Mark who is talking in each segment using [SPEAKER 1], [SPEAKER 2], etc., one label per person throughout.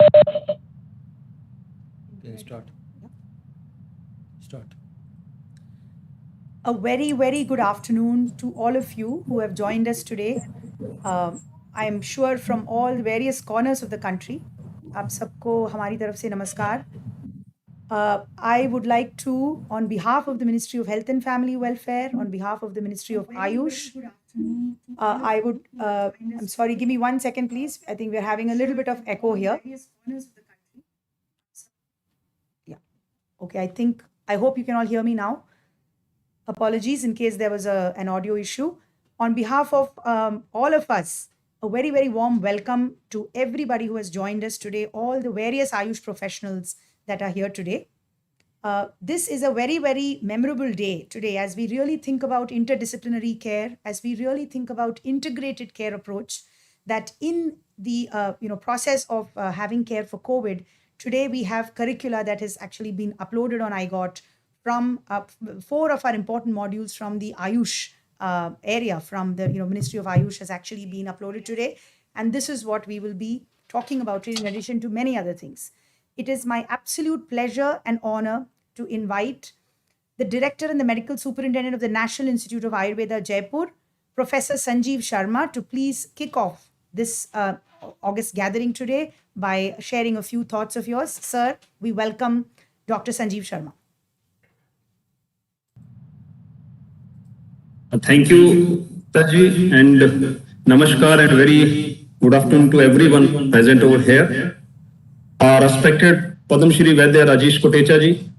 [SPEAKER 1] Okay, start.
[SPEAKER 2] A very, very good afternoon to all of you who have joined us today. I am sure from all various corners of the country. आप सबको हमारी तरफ से नमस्कार. I would like to, on behalf of the Ministry of Health and Family Welfare, on behalf of the Ministry of AYUSH, I'm sorry, give me 1 second, please. I think we're having a little bit of echo here. Yeah. Okay, I hope you can all hear me now. Apologies in case there was an audio issue. On behalf of all of us, a very, very warm welcome to everybody who has joined us today, all the various Ayush professionals that are here today. This is a very, very memorable day today as we really think about interdisciplinary care, as we really think about integrated care approach, that in the process of having care for COVID, today we have curricula that has actually been uploaded on iGot from 4 of our important modules from the Ayush area, from the Ministry of Ayush has actually been uploaded today. And this is what we will be talking about in addition to many other things. It is my absolute pleasure and honor to invite the Director and the Medical Superintendent of the National Institute of Ayurveda, Jaipur, Professor Sanjeev Sharma, to please kick off this August gathering today by sharing a few thoughts of yours. Sir, we welcome Dr. Sanjeev Sharma.
[SPEAKER 3] Thank you, Taji, and namaskar and very good afternoon to everyone present over here. Our respected Padam Shri Vaidya Rajesh Kotecha ji,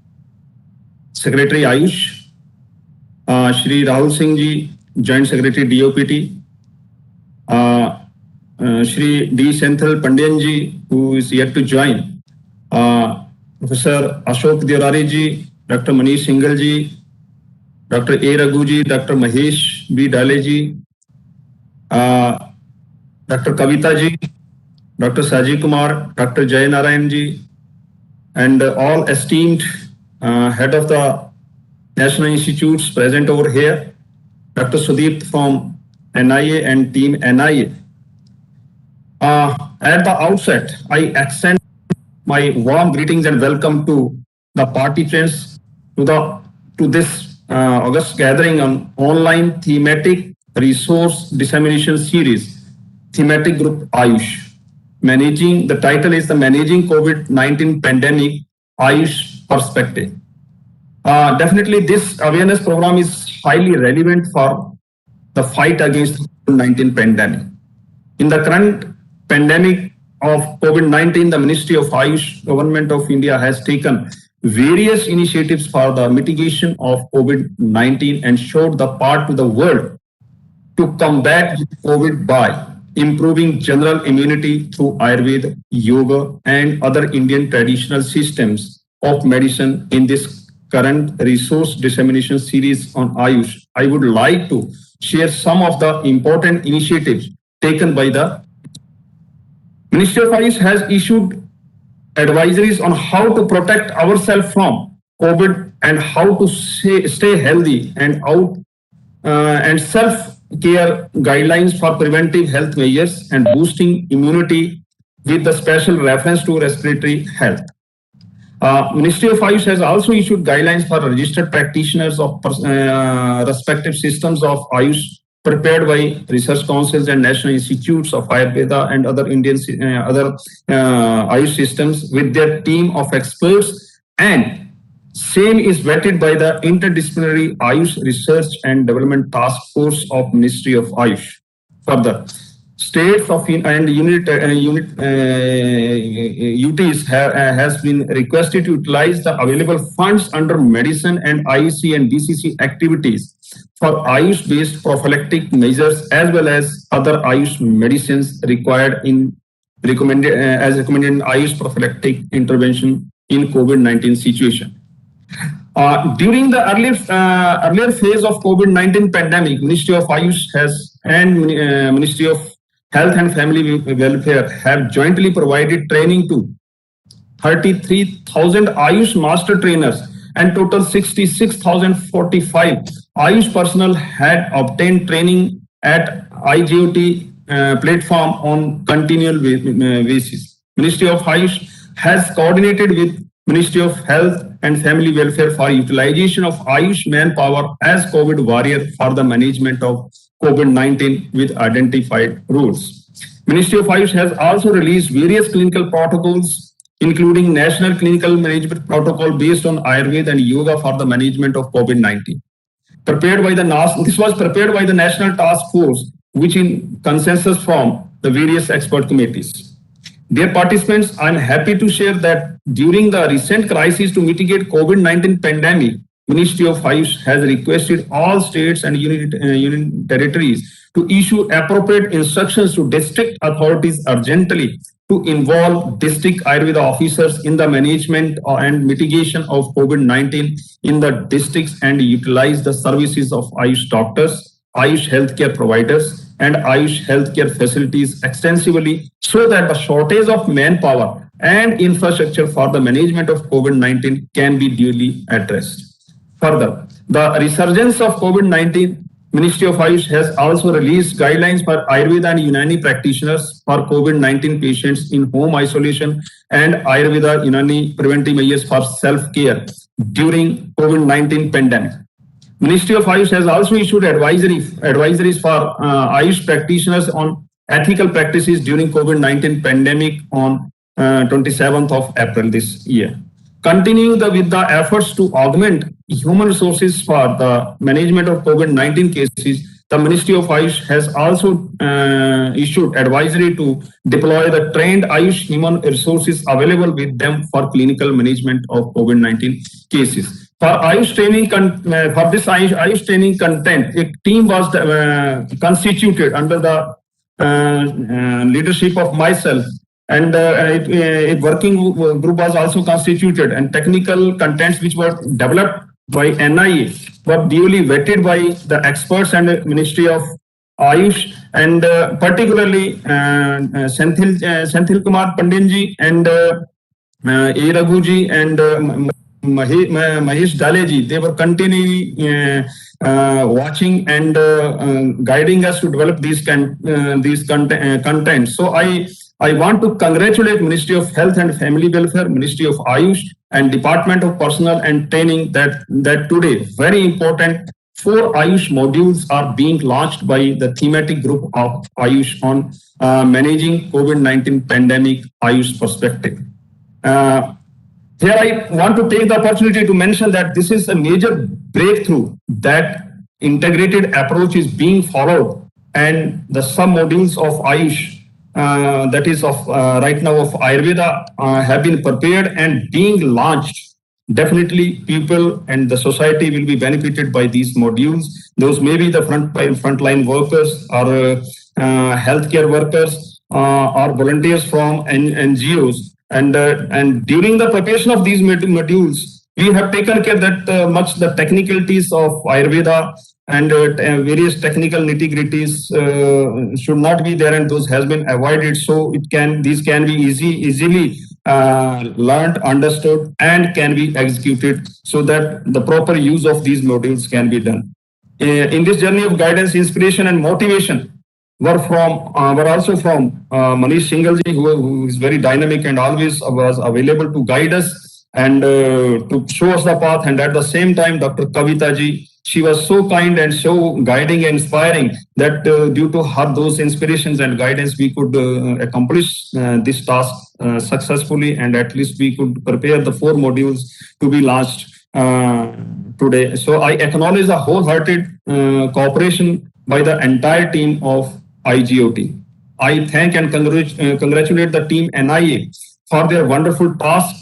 [SPEAKER 3] Secretary Ayush, Shri Rahul Singh ji, Joint Secretary DOPT, Shri D. Senthil Pandian ji, who is yet to join, Professor Ashok Diorari ji, Dr. Manish Singhal ji, Dr. A. Raghu ji, Dr. Mahesh B. Dale ji, Dr. Kavita ji, Dr. Saji Kumar, Dr. Jay Narayan ji, and all esteemed head of the National Institutes present over here, Dr. Sudeep from NIA and team NIA. At the outset, I extend my warm greetings and welcome to the participants to this August gathering on online thematic resource dissemination series, Thematic Group Ayush. The title is the Managing COVID-19 Pandemic Ayush Perspective. Definitely this awareness program is highly relevant for the fight against COVID-19 pandemic. In the current pandemic of COVID-19, the Ministry of Ayush, Government of India has taken various initiatives for the mitigation of COVID-19 and showed the path to the world to combat COVID by improving general immunity through Ayurveda, yoga, and other Indian traditional systems of medicine. In this current resource dissemination series on Ayush, I would like to share some of the important initiatives taken by the Ministry of Ayush has issued advisories on how to protect ourselves from COVID and how to stay healthy and self-care guidelines for preventive health measures and boosting immunity with the special reference to respiratory health. Ministry of Ayush has also issued guidelines for registered practitioners of respective systems of Ayush prepared by research councils and national institutes of Ayurveda and other Ayush systems with their team of experts, and same is vetted by the interdisciplinary Ayush Research and Development Task Force of Ministry of Ayush. Further, states of and UTs has been requested to utilize the available funds under medicine and IEC and DCC activities for Ayush-based prophylactic measures as well as other Ayush medicines required as recommended in Ayush prophylactic intervention in COVID-19 situation. During the earlier phase of COVID-19 pandemic, Ministry of Ayush and Ministry of Health and Family Welfare have jointly provided training to 33,000 Ayush master trainers and total 66,045 Ayush personnel had obtained training at IGOT platform on continual basis. Ministry of Ayush has coordinated with Ministry of Health and Family Welfare for utilization of Ayush manpower as COVID warrior for the management of COVID-19 with identified rules. Ministry of Ayush has also released various clinical protocols, including National Clinical Management Protocol based on Ayurveda and Yoga for the management of COVID-19. This was prepared by the National Task Force, which in consensus from the various expert committees. Dear participants, I'm happy to share that during the recent crisis to mitigate COVID-19 pandemic, Ministry of Ayush has requested all states and union territories to issue appropriate instructions to district authorities urgently to involve district Ayurveda officers in the management and mitigation of COVID-19 in the districts and utilize the services of Ayush doctors, Ayush healthcare providers, and Ayush healthcare facilities extensively so that the shortage of manpower and infrastructure for the management of COVID-19 can be duly addressed. Further, the resurgence of COVID-19, Ministry of Ayush has also released guidelines for Ayurveda and Unani practitioners for COVID-19 patients in home isolation and Ayurveda Unani preventive measures for self-care during COVID-19 pandemic. Ministry of Ayush has also issued advisories for Ayush practitioners on ethical practices during COVID-19 pandemic on 27th of April this year. Continuing with the efforts to augment human resources for the management of COVID-19 cases, the Ministry of Ayush has also issued advisory to deploy the trained Ayush human resources available with them for clinical management of COVID-19 cases. For Ayush training, for this Ayush training content, a team was constituted under the leadership of myself, and a working group was also constituted, and technical contents which were developed by NIA were duly vetted by the experts and Ministry of Ayush, and particularly Senthil Kumar Pandinji and A. Raghuji and Mahesh Daleji. They were continually watching and guiding us to develop these contents. So I want to congratulate Ministry of Health and Family Welfare, Ministry of Ayush, and Department of Personnel and Training that today, very important, 4 Ayush modules are being launched by the thematic group of Ayush on managing COVID-19 pandemic Ayush perspective. Here I want to take the opportunity to mention that this is a major breakthrough, that integrated approach is being followed, and the sub-modules of Ayush that is of right now of Ayurveda have been prepared and being launched. Definitely people and the society will be benefited by these modules. Those may be the frontline workers or healthcare workers or volunteers from NGOs. And during the preparation of these modules, we have taken care that much the technicalities of Ayurveda and various technical nitty-gritties should not be there, and those has been avoided. So these can be easily learned, understood, and can be executed so that the proper use of these modules can be done. In this journey of guidance, inspiration, and motivation were also from Manish Singalji, who is very dynamic and always was available to guide us and to show us the path. And at the same time, Dr. Kavita ji, she was so kind and so guiding and inspiring that due to her those inspirations and guidance, we could accomplish this task successfully, and at least we could prepare the 4 modules to be launched today. So I acknowledge the wholehearted cooperation by the entire team of IGOT. I thank and congratulate the team NIA for their wonderful task,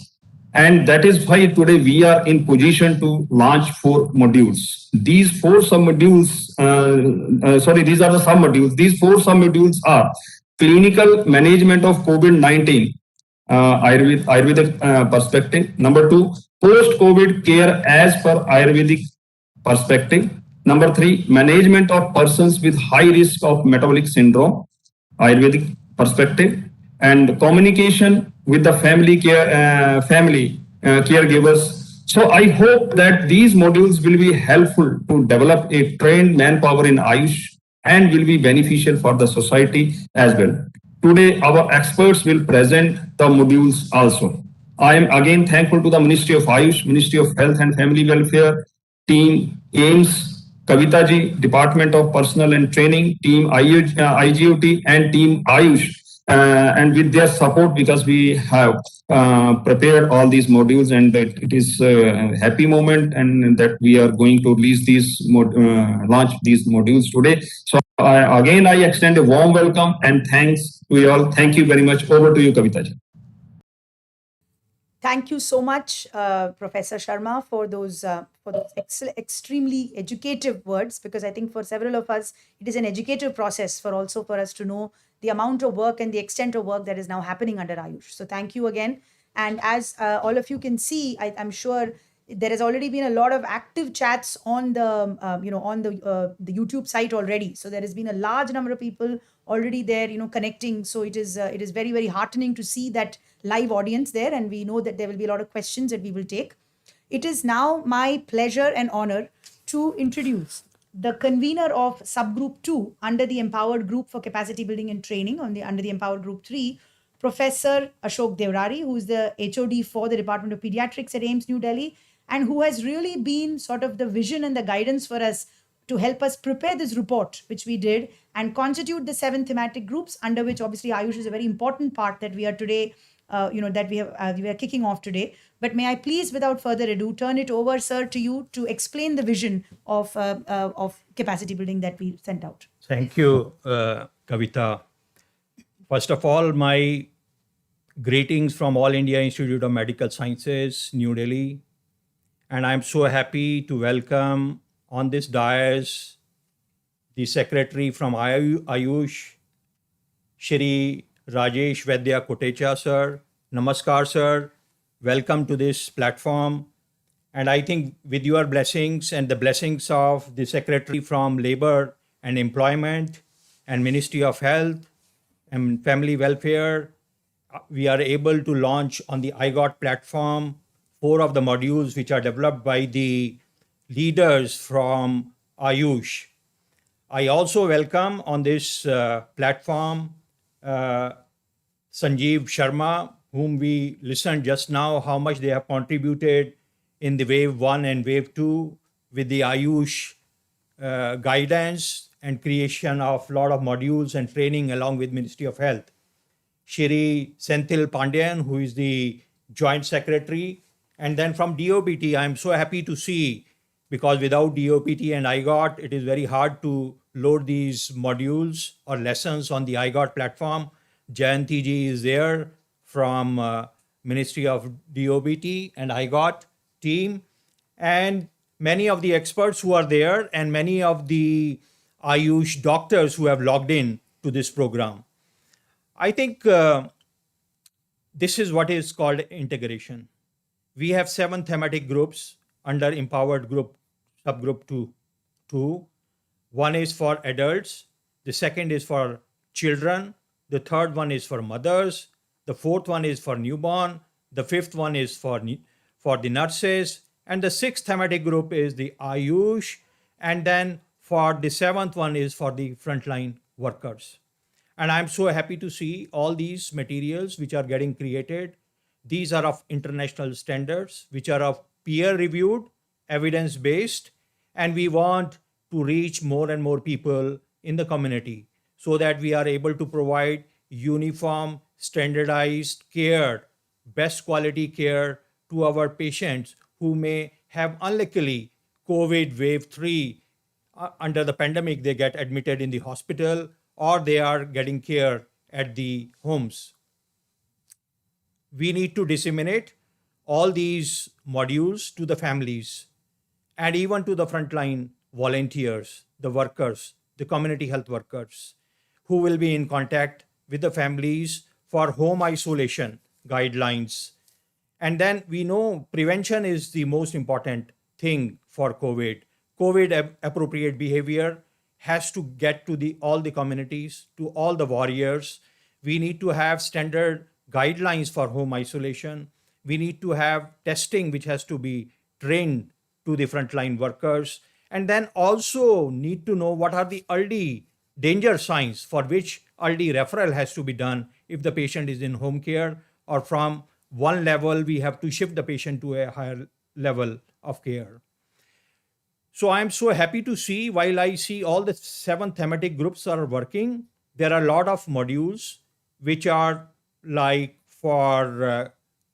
[SPEAKER 3] and that is why today we are in position to launch 4 modules. These 4 sub-modules, these are the sub-modules. These 4 sub-modules are clinical management of COVID-19, Ayurvedic perspective. Number 2, post-COVID care as per Ayurvedic perspective. Number 3, management of persons with high risk of metabolic syndrome, Ayurvedic perspective, and communication with the family caregivers. So I hope that these modules will be helpful to develop a trained manpower in Ayush and will be beneficial for the society as well. Today, our experts will present the modules also. I am again thankful to the Ministry of Ayush, Ministry of Health and Family Welfare, Team AIMS, Kavita ji, Department of Personnel and Training, Team IGOT, and Team Ayush, and with their support, because we have prepared all these modules, and it is a happy moment, and that we are going to release launch these modules today. So again, I extend a warm welcome and thanks to you all. Thank you very much. Over to you, Kavita ji.
[SPEAKER 2] Thank you so much, Professor Sharma, for those extremely educative words, because I think for several of us, it is an educative process for us to know the amount of work and the extent of work that is now happening under Ayush. So thank you again. And as all of you can see, I'm sure there has already been a lot of active chats on the the YouTube site already. So there has been a large number of people already there, connecting. So it is very, very heartening to see that live audience there, and we know that there will be a lot of questions that we will take. It is now my pleasure and honor to introduce the convener of subgroup 2 under the Empowered Group for Capacity Building and Training under the Empowered Group 3, Professor Ashok Devrari, who is the HOD for the Department of Pediatrics at AIMS New Delhi, and who has really been sort of the vision and the guidance for us to help us prepare this report, which we did, and constitute the 7 thematic groups, under which obviously Ayush is a very important part that we are today, that we are kicking off today. But may I please, without further ado, turn it over, sir, to you to explain the vision of capacity building that we sent out.
[SPEAKER 4] Thank you, Kavita. First of all, my greetings from All India Institute of Medical Sciences, New Delhi. And I'm so happy to welcome on this dais the secretary from Ayush, Shri Rajesh Vaidya Kotecha, sir. Namaskar, sir. Welcome to this platform. And I think with your blessings and the blessings of the secretary from Labor and Employment and Ministry of Health and Family Welfare, we are able to launch on the IGOT platform 4 of the modules which are developed by the leaders from Ayush. I also welcome on this platform Sanjeev Sharma, whom we listened just now, how much they have contributed in the wave 1 and wave 2 with the Ayush guidance and creation of a lot of modules and training along with Ministry of Health. Shri Senthil Pandian, who is the Joint Secretary. And then from DOPT, I'm so happy to see, because without DOPT and IGOT, it is very hard to load these modules or lessons on the IGOT platform. Jayanti ji is there from Ministry of DOPT and IGOT team. And many of the experts who are there and many of the Ayush doctors who have logged in to this program. I think this is what is called integration. We have 7 thematic groups under Empowered Group, subgroup 2. One is for adults, the second is for children, the third one is for mothers, the fourth one is for newborn, the fifth one is for the nurses, and the 6th thematic group is the Ayush, and then for the 7th one is for the frontline workers. And I'm so happy to see all these materials which are getting created. These are of international standards, which are of peer-reviewed, evidence-based, and we want to reach more and more people in the community so that we are able to provide uniform, standardized care, best quality care to our patients who may have unluckily COVID wave 3 under the pandemic. They get admitted in the hospital or they are getting care at the homes. We need to disseminate all these modules to the families and even to the frontline volunteers, the workers, the community health workers, who will be in contact with the families for home isolation guidelines. And then we know prevention is the most important thing for COVID. COVID appropriate behavior has to get to all the communities, to all the warriors. We need to have standard guidelines for home isolation. We need to have testing which has to be trained to the frontline workers. And then also need to know what are the early danger signs for which early referral has to be done if the patient is in home care, or from one level we have to shift the patient to a higher level of care. So I'm so happy to see, while I see all the 7 thematic groups are working, there are a lot of modules which are like for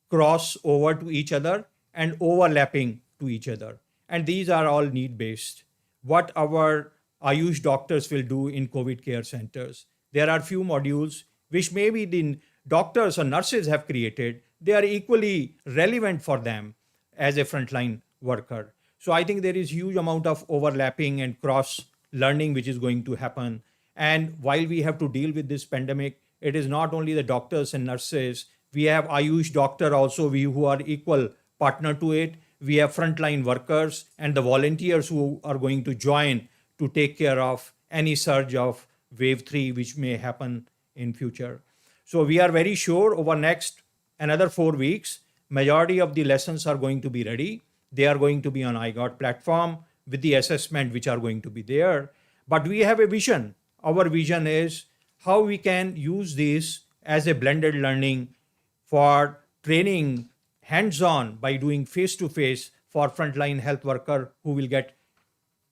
[SPEAKER 4] cross over to each other and overlapping to each other. And these are all need-based. What our Ayush doctors will do in COVID care centers. There are few modules which maybe the doctors or nurses have created. They are equally relevant for them as a frontline worker. So I think there is huge amount of overlapping and cross learning which is going to happen. And while we have to deal with this pandemic, it is not only the doctors and nurses. We have Ayush doctor also, who are equal partner to it. We have frontline workers and the volunteers who are going to join to take care of any surge of wave 3 which may happen in future. So we are very sure over next another 4 weeks, majority of the lessons are going to be ready. They are going to be on iGot platform with the assessment which are going to be there. But we have a vision. Our vision is how we can use this as a blended learning for training hands-on by doing face-to-face for frontline health worker who will get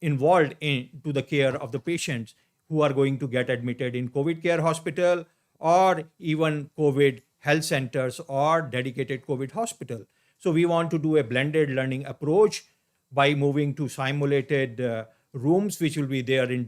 [SPEAKER 4] involved into the care of the patients who are going to get admitted in COVID care hospital or even COVID health centers or dedicated COVID hospital. So we want to do a blended learning approach by moving to simulated rooms, which will be there in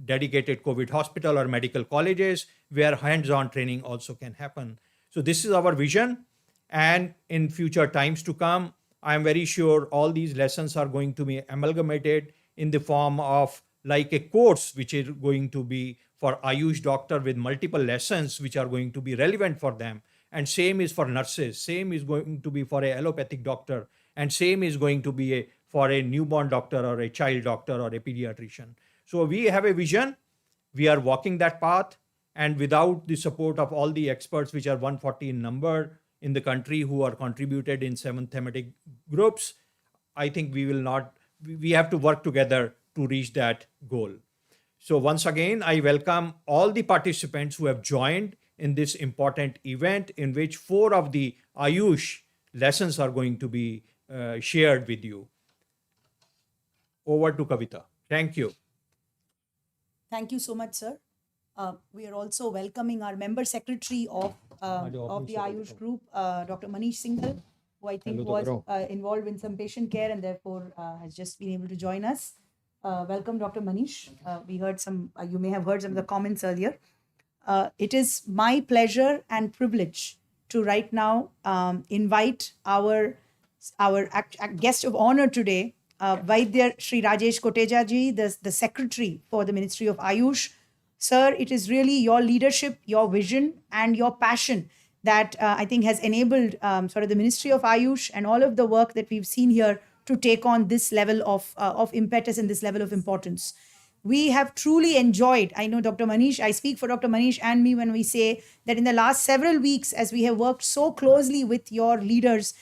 [SPEAKER 4] dedicated COVID hospital or medical colleges, where hands-on training also can happen. So this is our vision. And in future times to come, I'm very sure all these lessons are going to be amalgamated in the form of like a course, which is going to be for Ayush doctor with multiple lessons, which are going to be relevant for them. And same is for nurses, same is going to be for a allopathic doctor, and same is going to be for a newborn doctor or a child doctor or a pediatrician. So we have a vision, we are walking that path, and without the support of all the experts, which are 140 in number in the country who are contributed in 7 thematic groups, I think we have to work together to reach that goal. So once again, I welcome all the participants who have joined in this important event in which 4 of the Ayush lessons are going to be shared with you. Over to Kavita. Thank you.
[SPEAKER 2] Thank you so much, sir. We are also welcoming our member secretary of the Ayush group, Dr. Manish Singhal, who I think was involved in some patient care and therefore has just been able to join us. Welcome, Dr. Manish. We heard you may have heard some of the comments earlier. It is my pleasure and privilege to right now invite our guest of honor today, Vaidya Sri Rajesh Koteja ji, the Secretary for the Ministry of Ayush. Sir, it is really your leadership, your vision, and your passion that I think has enabled sort of the Ministry of Ayush and all of the work that we've seen here to take on this level of impetus and this level of importance. We have truly enjoyed, I know Dr. Manish, I speak for Dr. Manish and me when we say that in the last several weeks, as we have worked so closely with your leaders,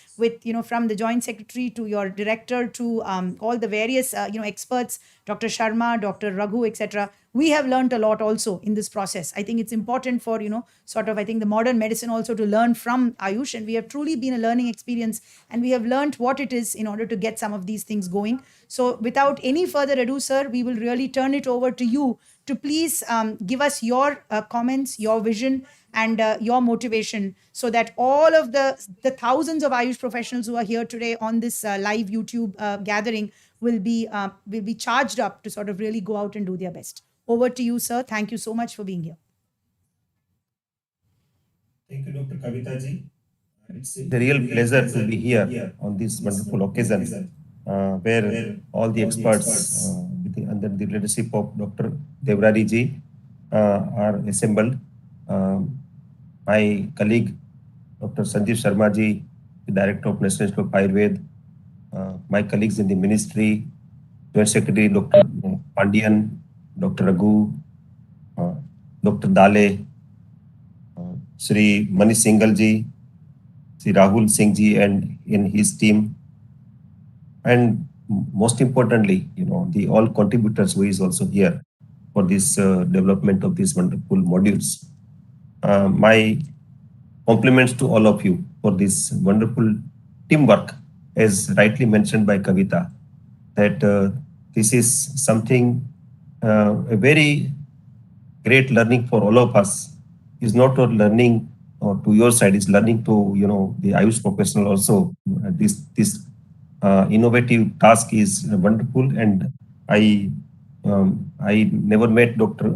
[SPEAKER 2] from the Joint Secretary to your director to all the various, experts, Dr. Sharma, Dr. Raghu, etc., we have learned a lot also in this process. I think it's important for, I think the modern medicine also to learn from Ayush, and we have truly been a learning experience, and we have learned what it is in order to get some of these things going. So without any further ado, sir, we will really turn it over to you to please give us your comments, your vision, and your motivation, so that all of the thousands of Ayush professionals who are here today on this live YouTube gathering will be charged up to sort of really go out and do their best. Over to you, sir. Thank you so much for being here.
[SPEAKER 5] Thank you, Dr. Kavita ji. It's a real pleasure to be here on this wonderful occasion where all the experts under the leadership of Dr. Devrari ji are assembled. My colleague, Dr. Sanjeev Sharma ji, the Director of National Institute of Ayurveda, my colleagues in the ministry, Joint Secretary Dr. Pandian, Dr. Raghu, Dr. Dale, Sri Manish Singhal ji, Sri Rahul Singh ji and in his team, and most importantly, the all contributors who is also here for this development of these wonderful modules. My compliments to all of you for this wonderful teamwork, as rightly mentioned by Kavita, that this is something, a very great learning for all of us. Is not a learning to your side, is learning to, the Ayush professional also. This innovative task is wonderful, and I never met Dr.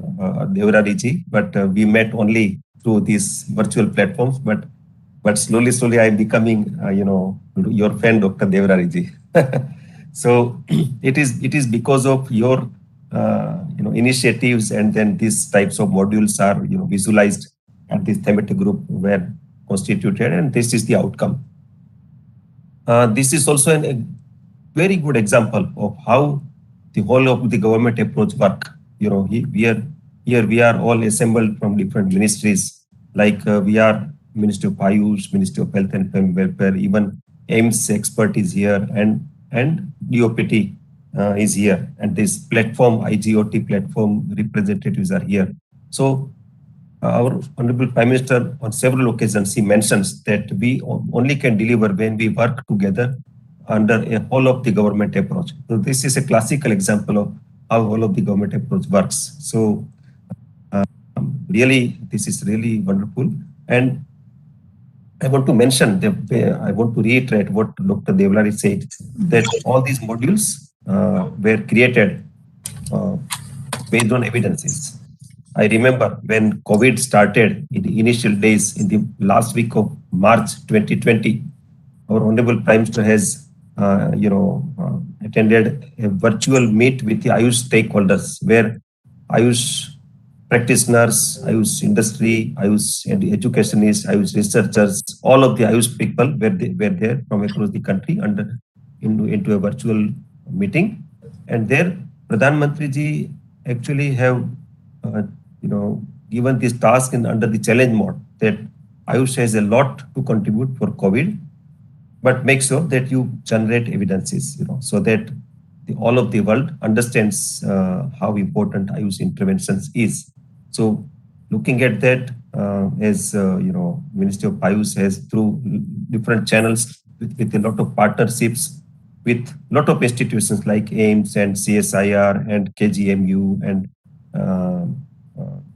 [SPEAKER 5] Devrari ji, but we met only through these virtual platforms. But slowly I'm becoming, your friend, Dr. Devrari ji. So it is because of your initiatives, and then these types of modules are visualized, and this thematic group were constituted, and this is the outcome. This is also a very good example of how the whole of the government approach work. We are all assembled from different ministries, like we are Ministry of Ayush, Ministry of Health and Family Welfare, even AIMS expert is here, and DOPT is here, and this platform, IGOT platform representatives are here. So our Honorable Prime Minister on several occasions, he mentions that we only can deliver when we work together under a whole of the government approach. So this is a classical example of how whole of the government approach works. So really, this is really wonderful. And I want to mention, I want to reiterate what Dr. Devrari said, that all these modules were created based on evidences. I remember when COVID started in the initial days, in the last week of March 2020, our Honorable Prime Minister has attended a virtual meet with the Ayush stakeholders, where Ayush practitioners, Ayush industry, Ayush educationists, Ayush researchers, all of the Ayush people were there from across the country into a virtual meeting. And there, Pradhan Mantri ji actually have given this task under the challenge mode, that Ayush has a lot to contribute for COVID, but make sure that you generate evidences, so that all of the world understands how important Ayush interventions is. So looking at that, as Ministry of Ayush has through different channels with a lot of partnerships with a lot of institutions like AIMS and CSIR and KGMU and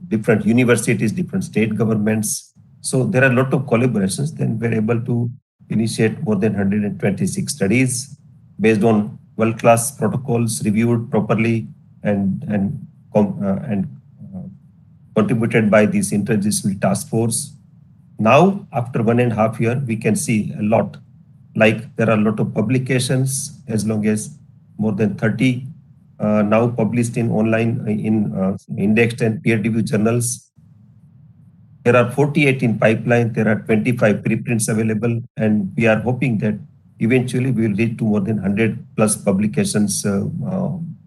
[SPEAKER 5] different universities, different state governments. So there are a lot of collaborations. Then we're able to initiate more than 126 studies based on world-class protocols reviewed properly and contributed by this interdisciplinary task force. Now, after 1.5 years, we can see a lot. Like there are a lot of publications, as long as more than 30 now published in online, in indexed and peer-reviewed journals. There are 48 in pipeline. There are 25 preprints available, and we are hoping that eventually we will reach to more than 100 plus publications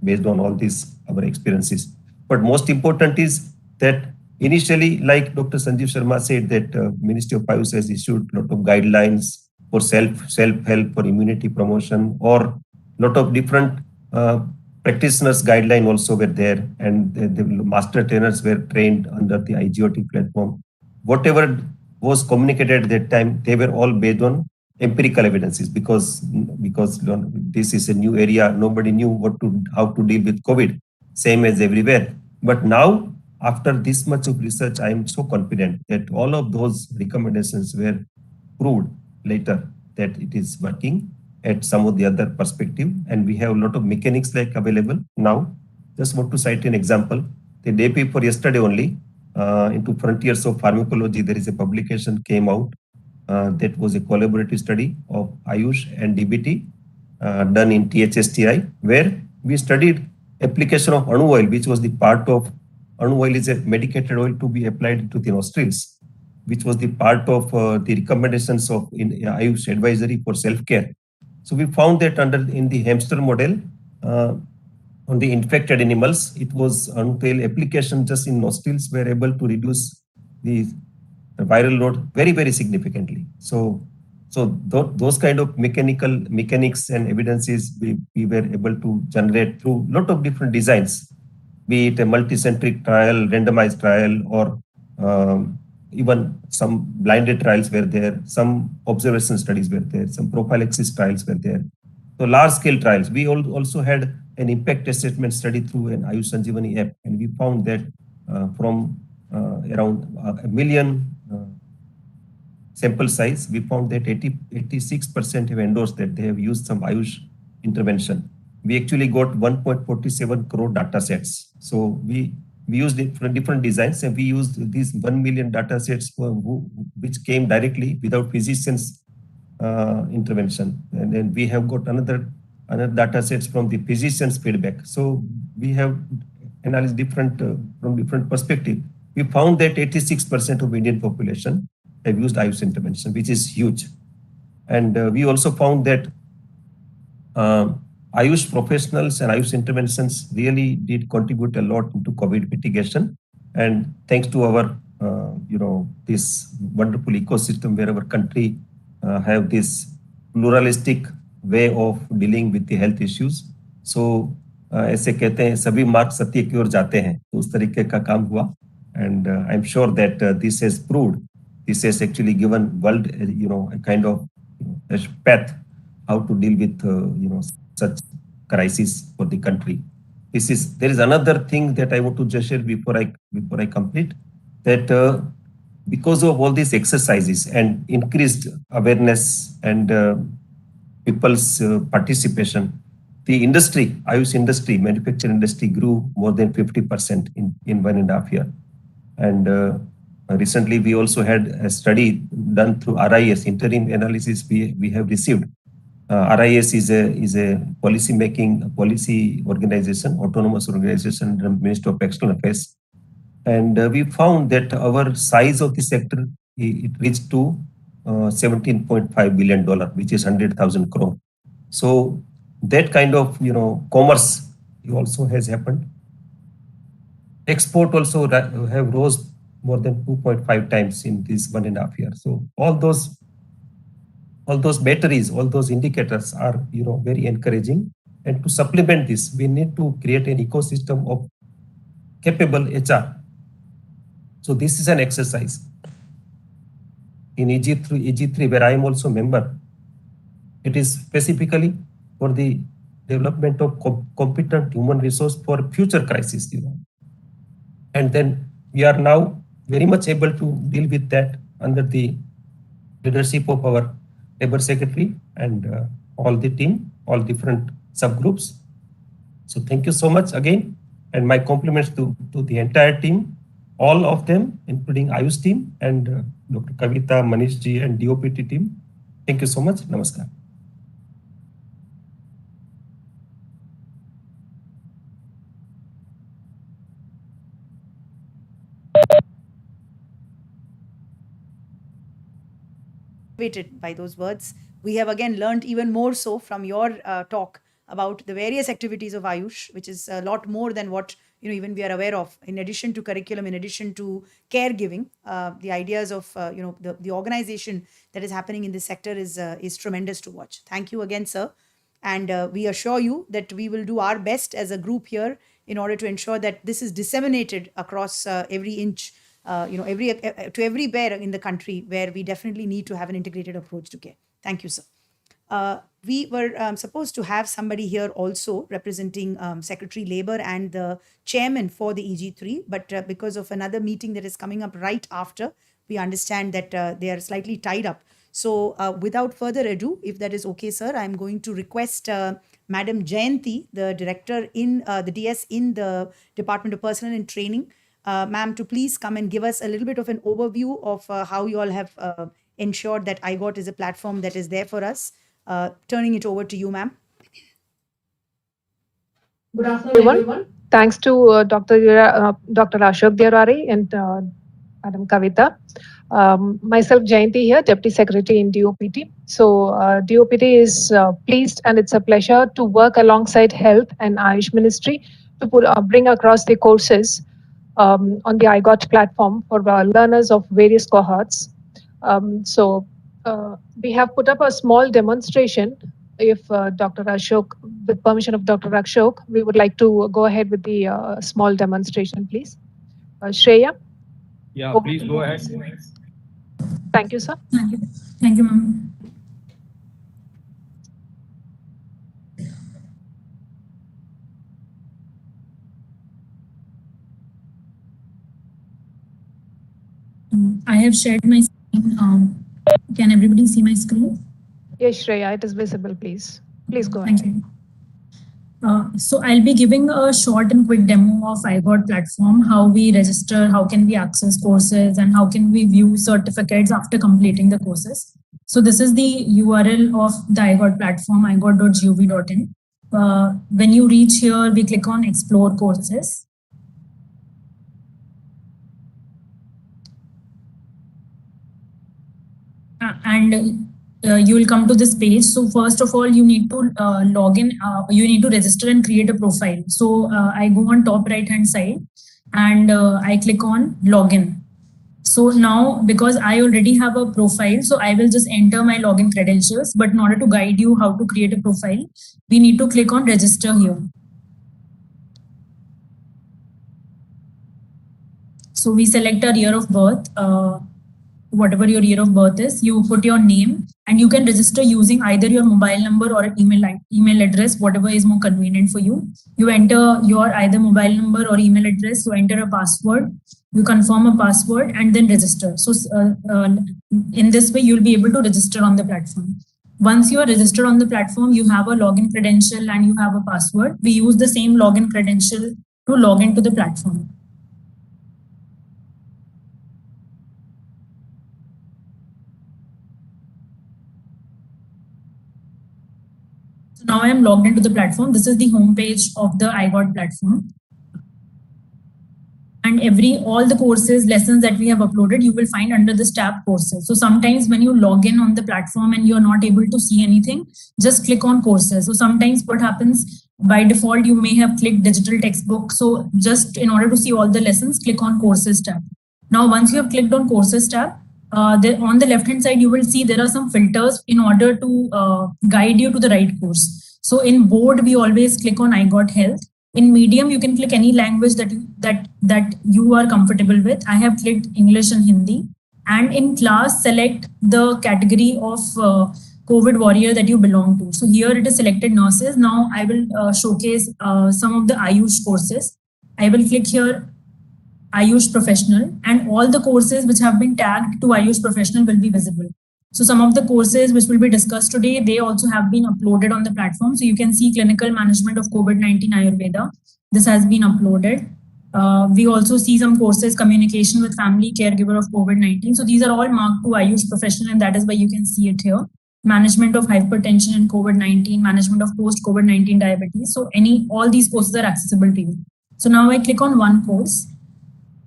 [SPEAKER 5] based on all these our experiences. But most important is that initially, like Dr. Sanjeev Sharma said, that Ministry of Ayush has issued a lot of guidelines for self-help, for immunity promotion, or lot of different practitioners guideline also were there, and the master trainers were trained under the IGOT platform. Whatever was communicated at that time, they were all based on empirical evidences, because this is a new area. Nobody knew how to deal with COVID, same as everywhere. But now, after this much of research, I am so confident that all of those recommendations were proved later that it is working at some of the other perspective, and we have a lot of mechanics like available now. Just want to cite an example. The day before yesterday only, into Frontiers of Pharmacology, there is a publication came out that was a collaborative study of Ayush and DBT done in THSTI, where we studied application of anu oil, which was the part of anu oil is a medicated oil to be applied to the nostrils, which was the part of the recommendations of in Ayush advisory for self-care. So we found that in the hamster model, on the infected animals, it was until application just in nostrils were able to reduce the viral load very, very significantly. So those kind of mechanics and evidences we were able to generate through a lot of different designs. be it a multicentric trial, randomized trial, or even some blinded trials were there, some observation studies were there, some prophylaxis trials were there. So large-scale trials. We also had an impact assessment study through an AYUSH Sanjeevani app, and we found that from around 1 million sample size, we found that 86% have endorsed that they have used some AYUSH intervention. We actually got 1.47 crore data sets. So we used different designs, and we used these 1 million data sets which came directly without physicians' intervention. And then we have got another data sets from the physicians' feedback. So we have analyzed from different perspective. We found that 86% of Indian population have used AYUSH intervention, which is huge. And we also found that AYUSH professionals and AYUSH interventions really did contribute a lot into COVID mitigation. And thanks to our, this wonderful ecosystem where our country have this pluralistic way of dealing with the health issues. So ऐसे कहते हैं सभी मार्ग सत्य की ओर जाते हैं, तो उस तरीके का काम हुआ. And I'm sure that this has proved, this has actually given world, a kind of a path how to deal with, such crisis for the country. There is another thing that I want to just share before I complete, that because of all these exercises and increased awareness and people's participation, the industry, AYUSH industry, manufacturing industry grew more than 50% in 1.5 years. And recently we also had a study done through RIS, interim analysis we have received. RIS is a policy organization, autonomous organization under Ministry of External Affairs. And we found that our size of the sector, it reached to $17.5 billion, which is 100,000 crore. So that kind of, commerce also has happened. Export also have rose more than 2.5 times in this 1.5 years. So all those batteries, all those indicators are, very encouraging. And to supplement this, we need to create an ecosystem of capable HR. So this is an exercise. In EG3, where I am also a member, it is specifically for the development of competent human resource for future crises, And then we are now very much able to deal with that under the leadership of our labor secretary and all the team, all different subgroups. So thank you so much again, and my compliments to the entire team, all of them, including AYUSH team and Dr. Kavita, Manish ji, and DOPT team. Thank you so much. Namaskar.
[SPEAKER 2] By those words. We have again learned even more so from your talk about the various activities of AYUSH, which is a lot more than what even we are aware of. In addition to curriculum, in addition to caregiving, the ideas of the organization that is happening in this sector is tremendous to watch. Thank you again, sir, and we assure you that we will do our best as a group here in order to ensure that this is disseminated across every inch. To every bear in the country where we definitely need to have an integrated approach to care. Thank you, sir. We were supposed to have somebody here also representing Secretary Labour and the chairman for the EG3, but because of another meeting that is coming up right after, we understand that they are slightly tied up. So without further ado, if that is okay, sir, I'm going to request Madam Jayanti, the director in the DS in the Department of Personnel and Training, ma'am, to please come and give us a little bit of an overview of how you all have ensured that iGOT is a platform that is there for us. Turning it over to you, ma'am.
[SPEAKER 6] Good afternoon, everyone. Thanks to Dr. Ashok Diarari and Madam Kavita. Myself, Jayanti here, Deputy Secretary in DOPT. So DOPT is pleased, and it's a pleasure to work alongside Health and AYUSH Ministry to bring across the courses on the iGOT platform for learners of various cohorts. So we have put up a small demonstration if Dr. Ashok, with permission of Dr. Ashok, we would like to go ahead with the small demonstration, please. Shreya?
[SPEAKER 4] Yeah,
[SPEAKER 6] over
[SPEAKER 4] please
[SPEAKER 6] to
[SPEAKER 4] go
[SPEAKER 6] you.
[SPEAKER 4] ahead.
[SPEAKER 6] Thank you, sir.
[SPEAKER 7] Thank you. Thank you, ma'am. I have shared my screen. Can everybody see my screen?
[SPEAKER 6] Yes, Shreya, it is visible, please. Please go
[SPEAKER 7] Thank
[SPEAKER 6] ahead.
[SPEAKER 7] you. So I'll be giving a short and quick demo of iGod platform, how we register, how can we access courses, and how can we view certificates after completing the courses. So this is the URL of the iGod platform, igod.gov.in. When you reach here, we click on Explore Courses. And you will come to this page. So first of all, you need to log in, you need to register and create a profile. So I go on top right hand side and I click on login. So now, because I already have a profile, so I will just enter my login credentials. But in order to guide you how to create a profile, we need to click on register here. So we select our year of birth. Whatever your year of birth is, you put your name and you can register using either your mobile number or email address, whatever is more convenient for you. You enter your either mobile number or email address, you enter a password, you confirm a password and then register. So in this way, you'll be able to register on the platform. Once you are registered on the platform, you have a login credential and you have a password. We use the same login credential to log into the platform. So now I am logged into the platform. This is the homepage of the iGod platform. And all the courses, lessons that we have uploaded, you will find under this tab courses. So sometimes when you log in on the platform and you're not able to see anything, just click on courses. So sometimes what happens, by default, you may have clicked digital textbook. So just in order to see all the lessons, click on courses tab. Now, once you have clicked on courses tab, on the left hand side, you will see there are some filters in order to guide you to the right course. So in board, we always click on iGod Health. In medium, you can click any language that you are comfortable with. I have clicked English and Hindi. And in class, select the category of COVID warrior that you belong to. So here it is selected nurses. Now I will showcase some of the AYUSH courses. I will click here AYUSH Professional, and all the courses which have been tagged to AYUSH Professional will be visible. So some of the courses which will be discussed today, they also have been uploaded on the platform. So you can see Clinical Management of COVID-19 Ayurveda. This has been uploaded. We also see some courses, Communication with Family Caregiver of COVID-19. So these are all marked to AYUSH Professional, and that is why you can see it here. Management of Hypertension and COVID-19, Management of Post-COVID-19 Diabetes. So all these courses are accessible to you. So now I click on one course.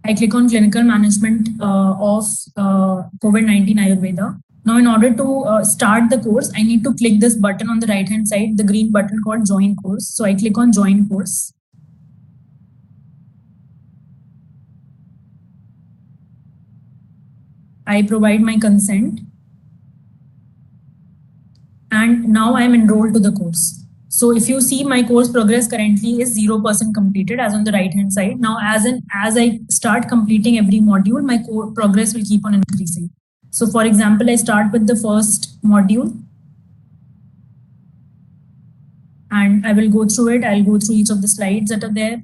[SPEAKER 7] I click on Clinical Management of COVID-19 Ayurveda. Now, in order to start the course, I need to click this button on the right-hand side, the green button called Join Course. So I click on Join Course. I provide my consent. And now I am enrolled to the course. So if you see, my course progress currently is 0% completed, as on the right hand side. Now, as I start completing every module, my progress will keep on increasing. So for example, I start with the first module and I will go through it. I'll go through each of the slides that are there.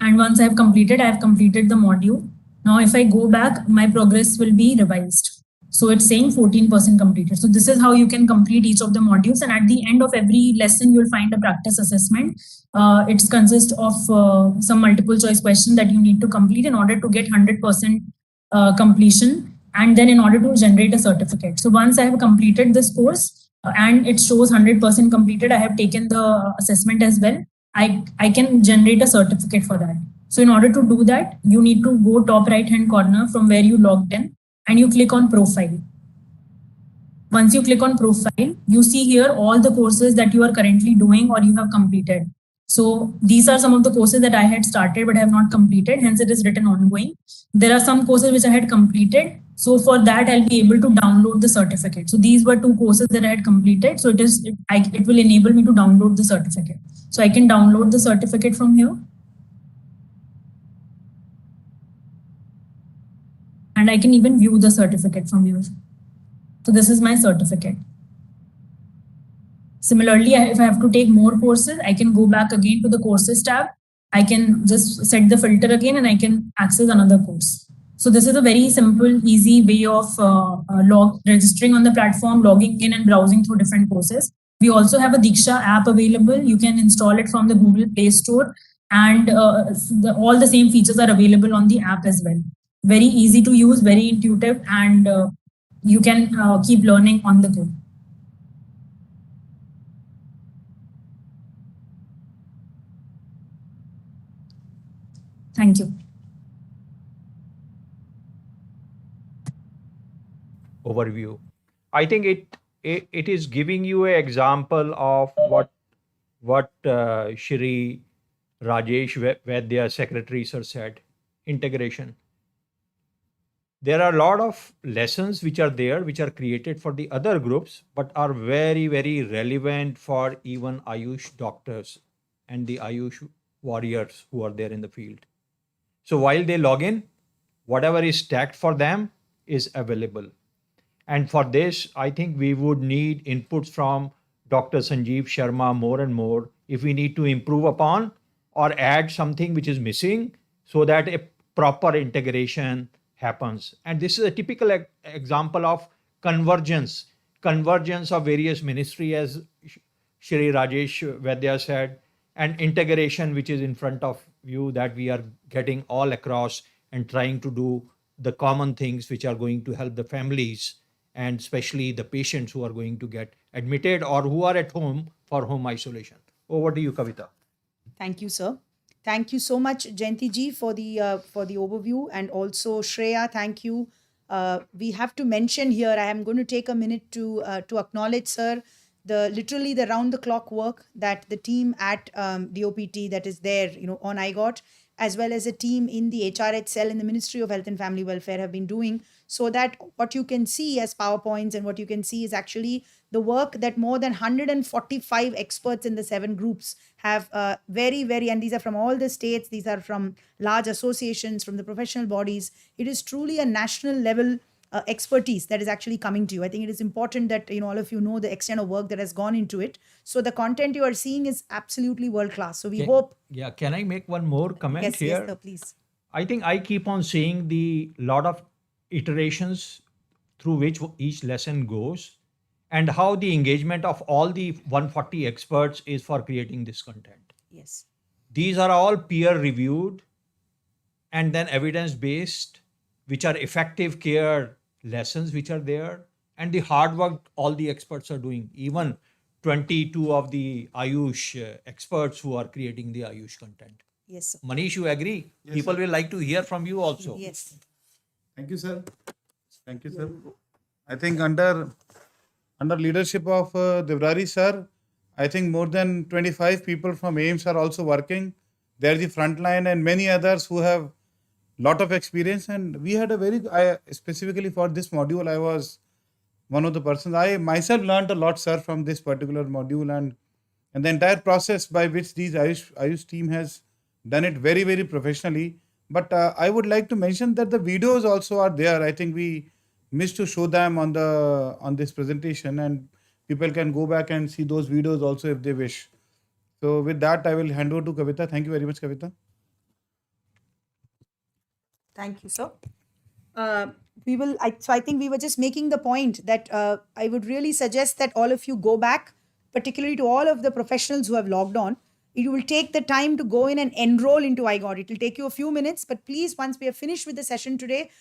[SPEAKER 7] And once I have completed the module. Now, if I go back, my progress will be revised. So it's saying 14% completed. So this is how you can complete each of the modules. And at the end of every lesson, you'll find a practice assessment. It consists of some multiple choice questions that you need to complete in order to get 100% completion. And then in order to generate a certificate. So once I have completed this course and it shows 100% completed, I have taken the assessment as well. I can generate a certificate for that. So in order to do that, you need to go top right hand corner from where you logged in. And you click on profile. Once you click on profile, you see here all the courses that you are currently doing or you have completed. So these are some of the courses that I had started but have not completed. Hence, it is written ongoing. There are some courses which I had completed. So for that, I'll be able to download the certificate. So these were 2 courses that I had completed. So it will enable me to download the certificate. So I can download the certificate from here. And I can even view the certificate from here. So this is my certificate. Similarly, if I have to take more courses, I can go back again to the courses tab. I can just set the filter again and I can access another course. So this is a very simple, easy way of registering on the platform, logging in and browsing through different courses. We also have a Diksha app available. You can install it from the Google Play Store, and all the same features are available on the app as well. Very easy to use, very intuitive, and you can keep learning on the go. Thank you.
[SPEAKER 4] Overview. I think it is giving you an example of what Shri Rajesh Vaidya, Secretary Sir, said. Integration. There are a lot of lessons which are there, which are created for the other groups, but are very, very relevant for even Ayush doctors and the Ayush warriors who are there in the field. So while they log in, whatever is tagged for them is available. And for this, I think we would need inputs from Dr. Sanjeev Sharma more and more if we need to improve upon or add something which is missing so that a proper integration happens. And this is a typical example of convergence of various ministry, as Shri Rajesh Vaidya said, and integration which is in front of you, that we are getting all across and trying to do the common things which are going to help the families and especially the patients who are going to get admitted or who are at home for home isolation. Over to you, Kavita.
[SPEAKER 2] Thank you, sir. Thank you so much, Jayanti ji, for the overview, and also Shreya, thank you. We have to mention here, I am going to take a minute to acknowledge, sir, literally the round the clock work that the team at DOPT that is there, on IGOT, as well as a team in the HRH cell in the Ministry of Health and Family Welfare have been doing, so that what you can see as PowerPoints and what you can see is actually the work that more than 145 experts in the 7 groups have very, and these are from all the states, these are from large associations, from the professional bodies. It is truly a national level expertise that is actually coming to you. I think it is important that all of you know the extent of work that has gone into it. So the content you are seeing is absolutely world class. So we hope.
[SPEAKER 4] Yeah, can I make one more comment here?
[SPEAKER 2] Yes, sir, please.
[SPEAKER 4] I think I keep on seeing the lot of iterations through which each lesson goes and how the engagement of all the 140 experts is for creating this content.
[SPEAKER 2] Yes.
[SPEAKER 4] These are all peer reviewed and then evidence based, which are effective care lessons which are there, and the hard work all the experts are doing, even 22 of the Ayush experts who are creating the Ayush content.
[SPEAKER 2] Yes, sir.
[SPEAKER 4] Manish, you agree?
[SPEAKER 8] Yes,
[SPEAKER 4] People
[SPEAKER 8] sir.
[SPEAKER 4] will like to hear from you also.
[SPEAKER 2] Yes.
[SPEAKER 8] Thank you, sir. Thank you, sir. I think under leadership of Divrari sir, I think more than 25 people from AIMS are also working. They are the frontline and many others who have lot of experience. And we had specifically for this module, I was one of the persons. I myself learned a lot, sir, from this particular module, and the entire process by which these Ayush team has done it very, very professionally. But I would like to mention that the videos also are there. I think we missed to show them on this presentation, and people can go back and see those videos also if they wish. So with that, I will hand over to Kavita. Thank you very much, Kavita.
[SPEAKER 2] Thank you, sir. I think we were just making the point that I would really suggest that all of you go back, particularly to all of the professionals who have logged on. You will take the time to go in and enroll into IGOT. It will take you a few minutes, but please, once we are finished with the session today,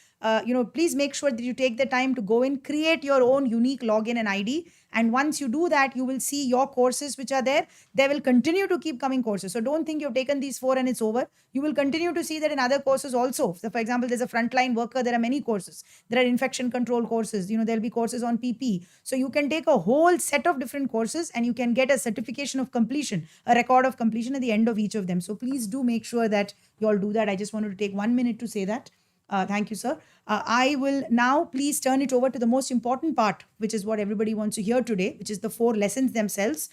[SPEAKER 2] please make sure that you take the time to go in, create your own unique login and ID, And once you do that, you will see your courses which are there. There will continue to keep coming courses. So don't think you've taken these 4 and it's over. You will continue to see that in other courses also. So for example, there's a frontline worker. There are many courses. There are infection control courses. There'll be courses on PP. So you can take a whole set of different courses and you can get a certification of completion, a record of completion at the end of each of them. So please do make sure that you all do that. I just wanted to take 1 minute to say that. Thank you, sir. I will now please turn it over to the most important part, which is what everybody wants to hear today, which is the 4 lessons themselves.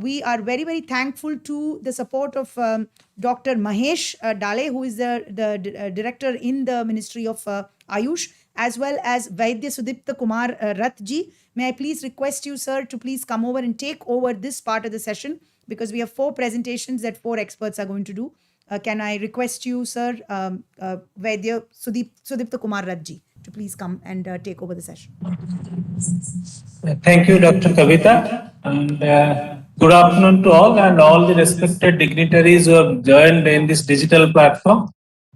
[SPEAKER 2] We are very, very thankful to the support of Dr. Mahesh Dale, who is the director in the Ministry of Ayush, as well as Vaidya Sudipta Kumar Rathji. May I please request you, sir, to please come over and take over this part of the session, because we have 4 presentations that 4 experts are going to do. Can I request you, sir, Vaidya Sudipta Kumar Rathji, to please come and take over the session.
[SPEAKER 9] Thank you, Dr. Kavita, and good afternoon to all and all the respected dignitaries who have joined in this digital platform.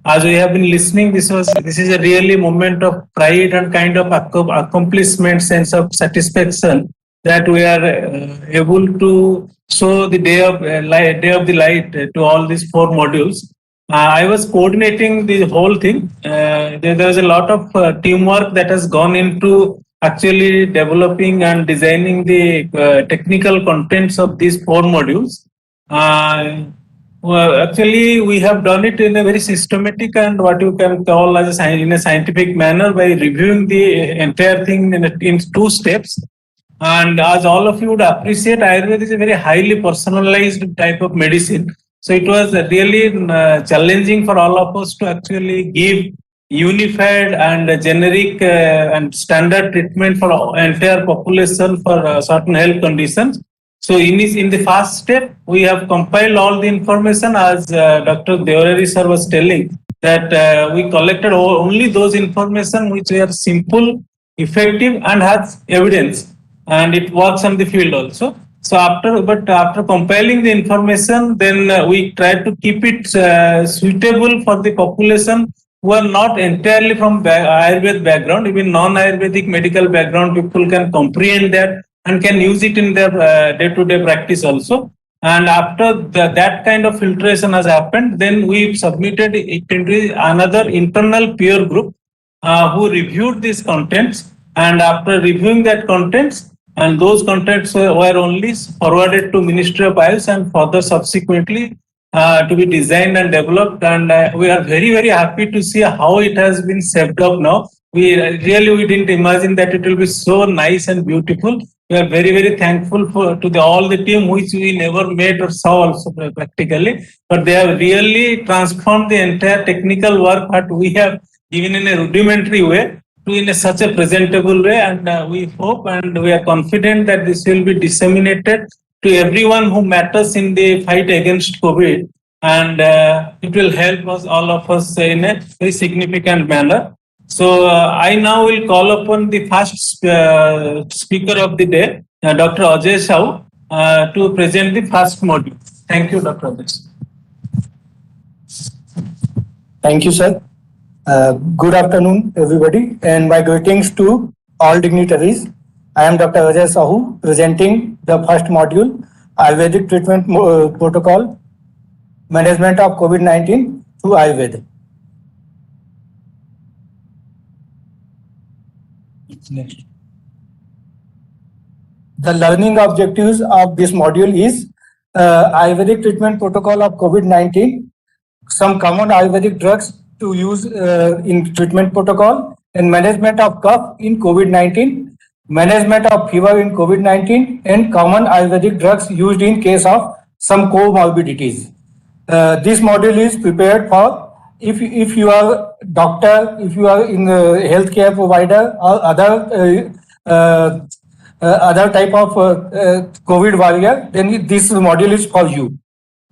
[SPEAKER 9] As we have been listening, this is a really moment of pride and kind of accomplishment, sense of satisfaction that we are able to show the day of the light to all these 4 modules. I was coordinating the whole thing. There was a lot of teamwork that has gone into actually developing and designing the technical contents of these 4 modules. Well, actually, we have done it in a very systematic and what you can call as in a scientific manner by reviewing the entire thing in 2 steps. And as all of you would appreciate, Ayurveda is a very highly personalized type of medicine. So it was really challenging for all of us to actually give unified and generic and standard treatment for entire population for certain health conditions. So in the first step, we have compiled all the information, as Dr. Dietary sir was telling, that we collected only those information which were simple, effective and has evidence, and it works on the field also. So after compiling the information, then we tried to keep it suitable for the population who are not entirely from Ayurveda background. Even non-Ayurvedic medical background people can comprehend that and can use it in their day-to-day practice also. And after that kind of filtration has happened, then we submitted it into another internal peer group who reviewed these contents. And after reviewing that contents, and those contents were only forwarded to Ministry of Ayush and further subsequently to be designed and developed. And we are very, very happy to see how it has been shaped up now. We didn't imagine that it will be so nice and beautiful. We are very, very thankful to all the team which we never met or saw also practically, but they have really transformed the entire technical work that we have given in a rudimentary way to in such a presentable way. And we hope and we are confident that this will be disseminated to everyone who matters in the fight against COVID, and it will help us, all of us, in a very significant manner. So I now will call upon the first speaker of the day, Dr. Ajay Shah, to present the first module. Thank you, Dr. Ajay.
[SPEAKER 10] Thank you, sir. Good afternoon, everybody, and my greetings to all dignitaries. I am Dr. Ajay Sahu, presenting the first module, Ayurvedic Treatment Protocol, Management of COVID-19 through Ayurveda. Next. The learning objectives of this module is Ayurvedic Treatment Protocol of COVID-19, some common Ayurvedic drugs to use in treatment protocol, and management of cough in COVID-19, management of fever in COVID-19, and common Ayurvedic drugs used in case of some comorbidities. This module is prepared for if you are doctor, if you are in the healthcare provider or other type of COVID warrior, then this module is for you.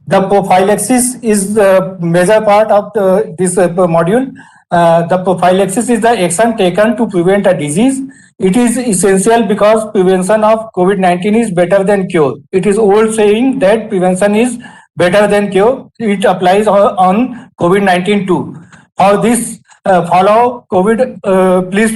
[SPEAKER 10] The prophylaxis is the major part of this module. The prophylaxis is the action taken to prevent a disease. It is essential because prevention of COVID-19 is better than cure. It is old saying that prevention is better than cure. It applies on COVID-19 too. For this, please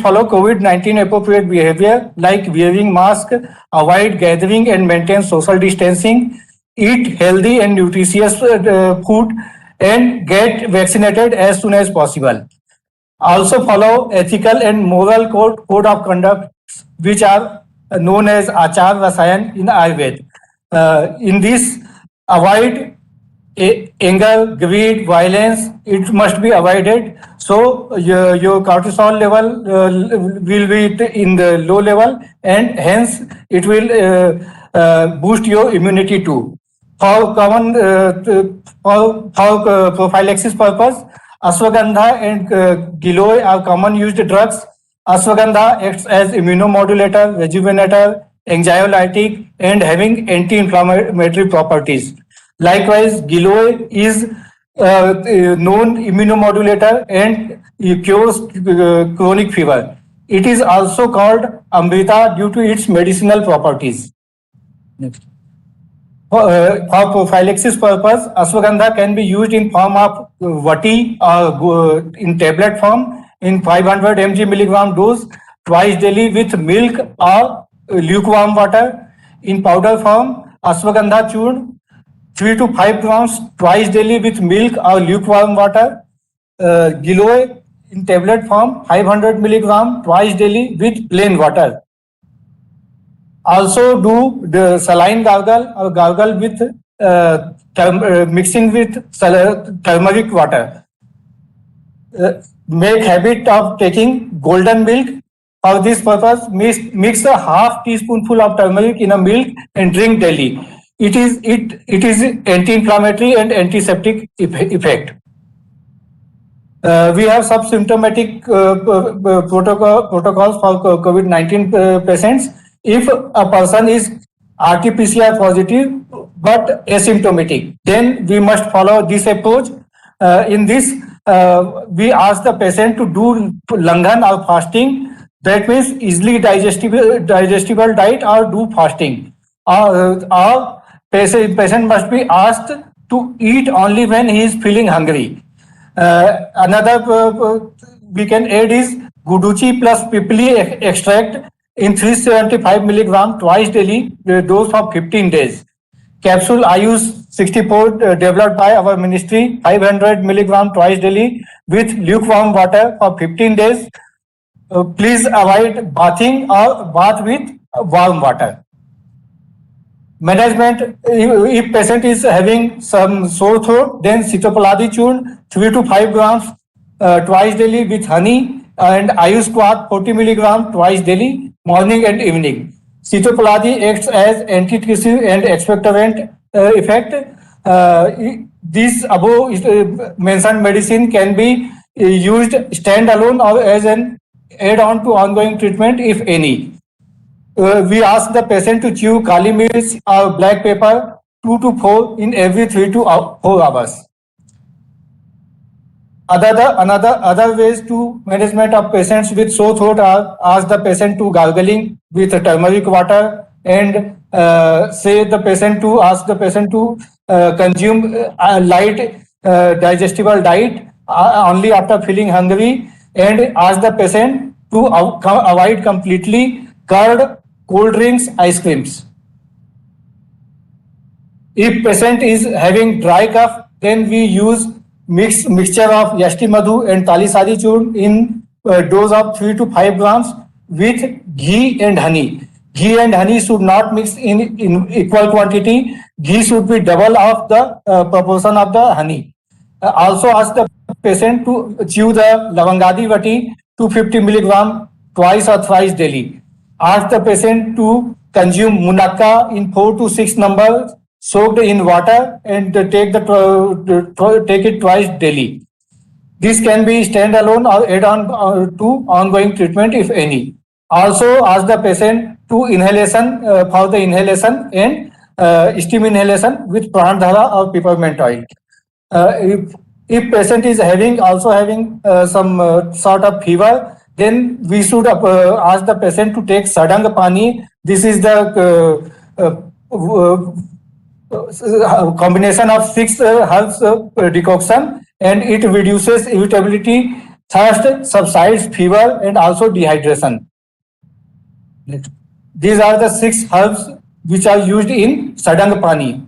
[SPEAKER 10] follow COVID-19 appropriate behavior like wearing mask, avoid gathering and maintain social distancing, eat healthy and nutritious food, and get vaccinated as soon as possible. Also follow ethical and moral code of conduct, which are known as Achar Rasayan in Ayurveda. In this, avoid anger, greed, violence, it must be avoided. So your cortisol level will be in the low level, and hence it will boost your immunity too. For prophylaxis purpose, ashwagandha and giloy are common used drugs. Ashwagandha acts as immunomodulator, rejuvenator, anxiolytic, and having anti-inflammatory properties. Likewise, giloy is known immunomodulator and cures chronic fever. It is also called Amrita due to its medicinal properties. Next. For prophylaxis purpose, ashwagandha can be used in form of vati or in tablet form in 500 mg milligram dose twice daily with milk or lukewarm water. In powder form, ashwagandha churn 3 to 5 grams twice daily with milk or lukewarm water. Giloy in tablet form 500 milligram twice daily with plain water. Also do the saline gargle or gargle with mixing with turmeric water. Make habit of taking golden milk. For this purpose, mix a half teaspoonful of turmeric in a milk and drink daily. It is anti-inflammatory and antiseptic effect. We have symptomatic protocols for COVID-19 patients. If a person is RT-PCR positive but asymptomatic, then we must follow this approach. In this, we ask the patient to do langhan or fasting. That means easily digestible diet or do fasting. Or patient must be asked to eat only when he is feeling hungry. Another we can add is guduchi plus pipli extract in 375 milligram twice daily, dose for 15 days. Capsule AYUSH 64 developed by our ministry, 500 milligram twice daily with lukewarm water for 15 days. Please avoid bathing or bath with warm water. Management, if patient is having some sore throat, then Sitopaladi churn 3 to 5 grams twice daily with honey, and Ayush Quat 40 milligram twice daily, morning and evening. Sitopaladi acts as antitussive and expectorant effect. This above mentioned medicine can be used standalone or as an add-on to ongoing treatment if any. We ask the patient to chew kali mirch or black pepper 2 to 4 in every 3 to 4 hours. Other ways to management of patients with sore throat are ask the patient to gargling with turmeric water and ask the patient to consume a light digestible diet only after feeling hungry, and ask the patient to avoid completely curd, cold drinks, ice creams. If patient is having dry cough, then we use mixture of Yashti Madhu and Talisadi churn in dose of 3 to 5 grams with ghee and honey. Ghee and honey should not mix in equal quantity. Ghee should be double of the proportion of the honey. Also ask the patient to chew the Lavangadi Vati 250 milligram twice or thrice daily. Ask the patient to consume Munakka in 4 to 6 numbers soaked in water and take it twice daily. This can be standalone or add-on to ongoing treatment if any. Also ask the patient to inhalation for the inhalation and steam inhalation with Pranadhara or peppermint oil. If patient is having some sort of fever, then we should ask the patient to take Sadang Pani. This is the combination of 6 herbs decoction, and it reduces irritability Thirst subsides fever and also dehydration. Next. These are the 6 herbs which are used in Sadang Pani.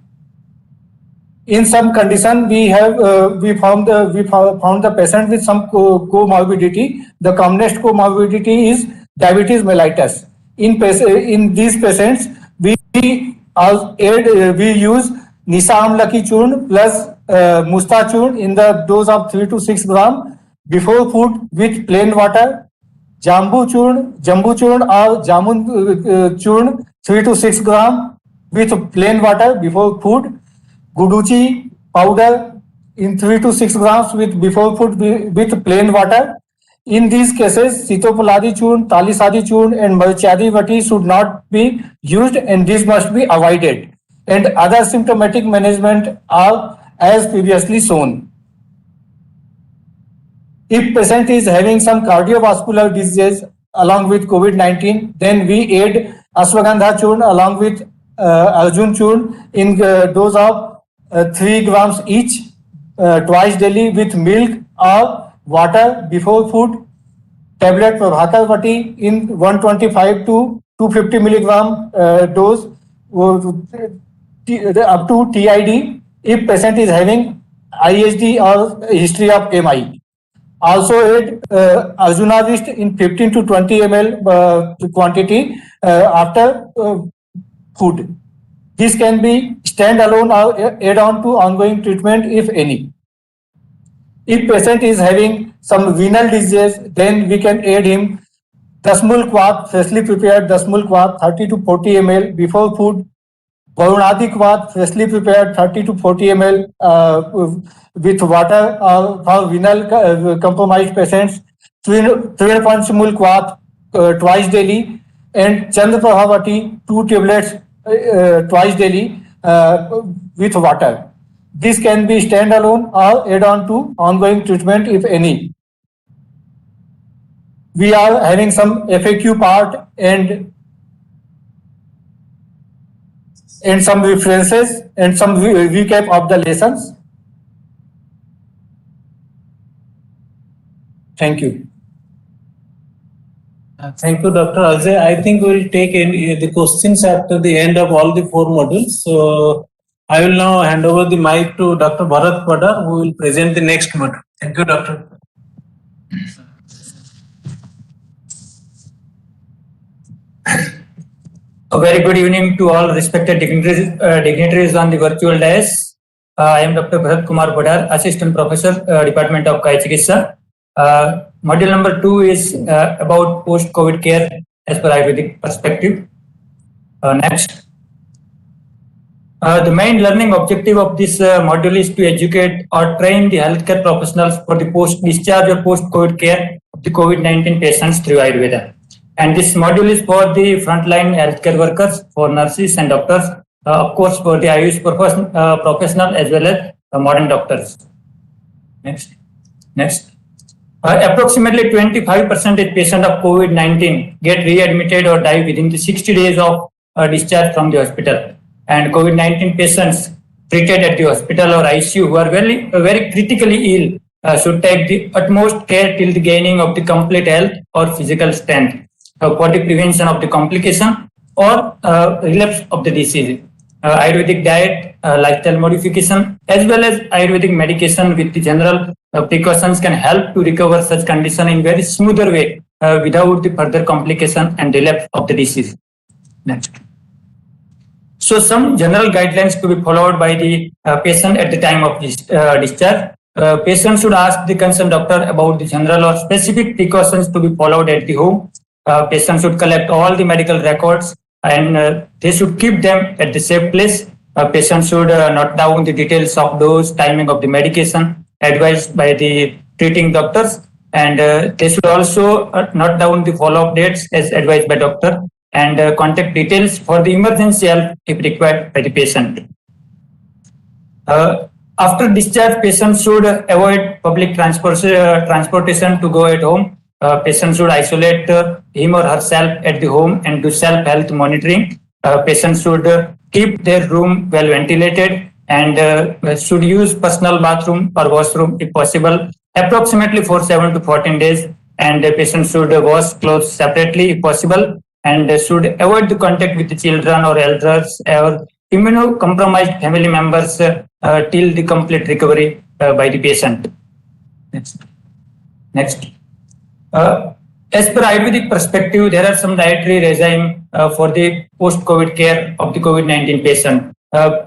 [SPEAKER 10] In some condition, we found the patient with some comorbidity. The commonest comorbidity is diabetes mellitus. In these patients, we use Nisa Amlaki churn plus Musta churn in the dose of 3 to 6 gram before food with plain water. Jambu churn or jamun churn 3 to 6 gram with plain water before food. Guduchi powder in 3 to 6 grams before food with plain water. In these cases, Sitopaladi churn, Talisadi churn and Marchadi vati should not be used and this must be avoided. And other symptomatic management are as previously shown. If patient is having some cardiovascular disease along with COVID-19, then we add Ashwagandha churn along with Arjun churn in dose of 3 grams each twice daily with milk or water before food. Tablet Prabhakar Vati in 125 to 250 milligram dose up to TID if patient is having ISD or history of MI. Also add Arjunavist in 15 to 20 ml quantity after food. This can be standalone or add on to ongoing treatment if any. If patient is having some renal disease, then we can add him Dasmul Quat, freshly prepared Dasmul Quat 30 to 40 ml before food. Varunadi Quat, freshly prepared 30 to 40 ml with water for renal compromised patients. Tripanchmul Quat twice daily and Chandraprabhavati 2 tablets twice daily with water. This can be standalone or add on to ongoing treatment if any. We are having some FAQ part and some references and some recap of the lessons. Thank you.
[SPEAKER 9] Thank you, Dr. Ajay. I think we will take the questions after the end of all the 4 modules. So I will now hand over the mic to Dr. Bharat Padar, who will present the next module. Thank you, Doctor.
[SPEAKER 11] A very good evening to all respected dignitaries on the virtual dais. I am Dr. Bharat Kumar Padar, Assistant Professor, Department of Kaya Chikitsa. Module number 2 is about post-COVID care as per Ayurvedic perspective. Next. The main learning objective of this module is to educate or train the healthcare professionals for the post-discharge or post-COVID care of the COVID-19 patients through Ayurveda. And this module is for the frontline healthcare workers, for nurses and doctors, of course for the AYUSH professional as well as modern doctors. Next. Approximately 25% of patients of COVID-19 get readmitted or die within the 60 days of discharge from the hospital. And COVID-19 patients treated at the hospital or ICU who are very critically ill should take the utmost care till the gaining of the complete health or physical strength for the prevention of the complication or relapse of the disease. Ayurvedic diet, lifestyle modification, as well as Ayurvedic medication with the general precautions can help to recover such condition in very smoother way without the further complication and relapse of the disease. Next. So some general guidelines to be followed by the patient at the time of discharge. Patient should ask the concerned doctor about the general or specific precautions to be followed at the home. Patient should collect all the medical records and they should keep them at the safe place. Patient should note down the details of dose, timing of the medication advised by the treating doctors, and they should also note down the follow-up dates as advised by doctor and contact details for the emergency help if required by the patient. After discharge, patient should avoid public transportation to go at home. Patient should isolate him or herself at the home and do self-health monitoring. Patient should keep their room well ventilated and should use personal bathroom or washroom if possible approximately for 7 to 14 days, and the patient should wash clothes separately if possible, and should avoid the contact with the children or elders or immunocompromised family members till the complete recovery by the patient. Next. As per Ayurvedic perspective, there are some dietary regime for the post-COVID care of the COVID-19 patient.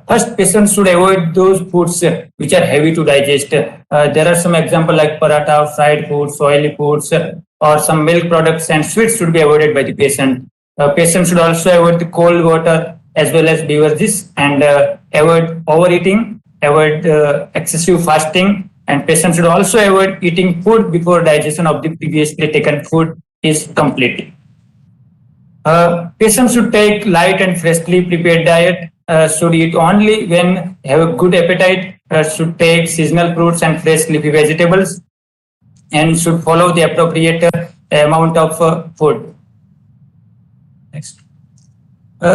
[SPEAKER 11] First, patients should avoid those foods which are heavy to digest. There are some examples like paratha, fried foods, oily foods, or some milk products and sweets should be avoided by the patient. Patients should also avoid the cold water as well as beverages and avoid overeating, avoid excessive fasting, and patients should also avoid eating food before digestion of the previously taken food is complete. Patients should take light and freshly prepared diet, should eat only when have a good appetite, should take seasonal fruits and fresh leafy vegetables, and should follow the appropriate amount of food. Next.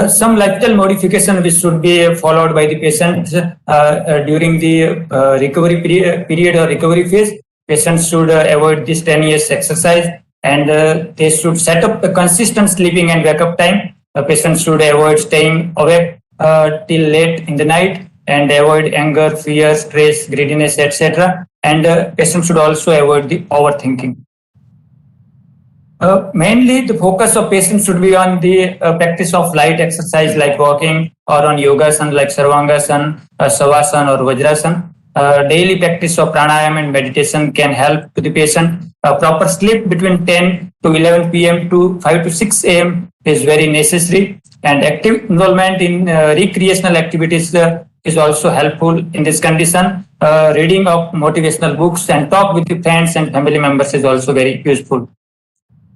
[SPEAKER 11] Some lifestyle modification which should be followed by the patients during the recovery period or recovery phase. Patients should avoid this strenuous exercise, and they should set up a consistent sleeping and wake up time. Patients should avoid staying awake till late in the night and avoid anger, fear, stress, greediness, etc. And patients should also avoid the overthinking. Mainly, the focus of patients should be on the practice of light exercise like walking, or on yogasana like Sarvangasana, Savasana, or Vajrasana. Daily practice of pranayama and meditation can help to the patient. Proper sleep between 10 to 11 p.m. to 5 to 6 a.m. is very necessary, and active involvement in recreational activities is also helpful in this condition. Reading of motivational books and talk with the friends and family members is also very useful.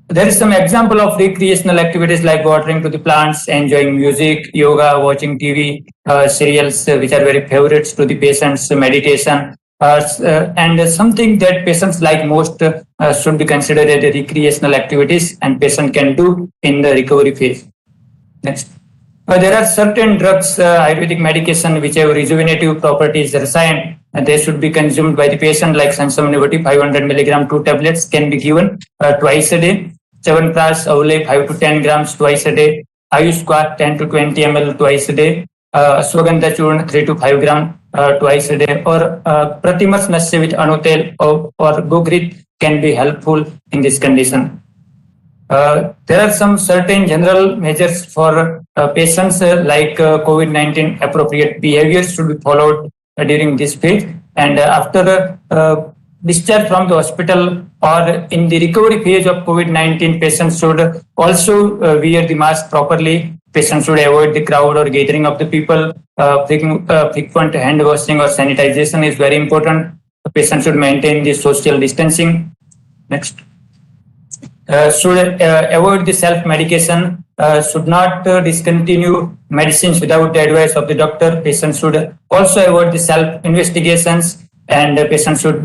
[SPEAKER 11] There is some example of recreational activities like watering to the plants, enjoying music, yoga, watching TV, serials, which are very favorites to the patients, meditation, and something that patients like most should be considered as the recreational activities and patient can do in the recovery phase. Next. There are certain drugs, Ayurvedic medication, which have rejuvenative properties assigned, and they should be consumed by the patient, like Sansamnivati 500 milligram 2 tablets can be given twice a day. Chavanprash Avle 5 to 10 grams twice a day. Ayush Squat 10 to 20 ml twice a day. Ashwagandha Churn 3 to 5 gram twice a day. Or Pratimas Nasya with Anutel or Gogrit can be helpful in this condition. There are some certain general measures for patients like COVID-19 appropriate behaviors should be followed during this phase. And after discharge from the hospital or in the recovery phase of COVID-19, patients should also wear the mask properly. Patients should avoid the crowd or gathering of the people. Frequent hand washing or sanitization is very important. The patient should maintain the social distancing. Next. Should avoid the self-medication, should not discontinue medicines without the advice of the doctor. Patients should also avoid the self-investigations, and the patient should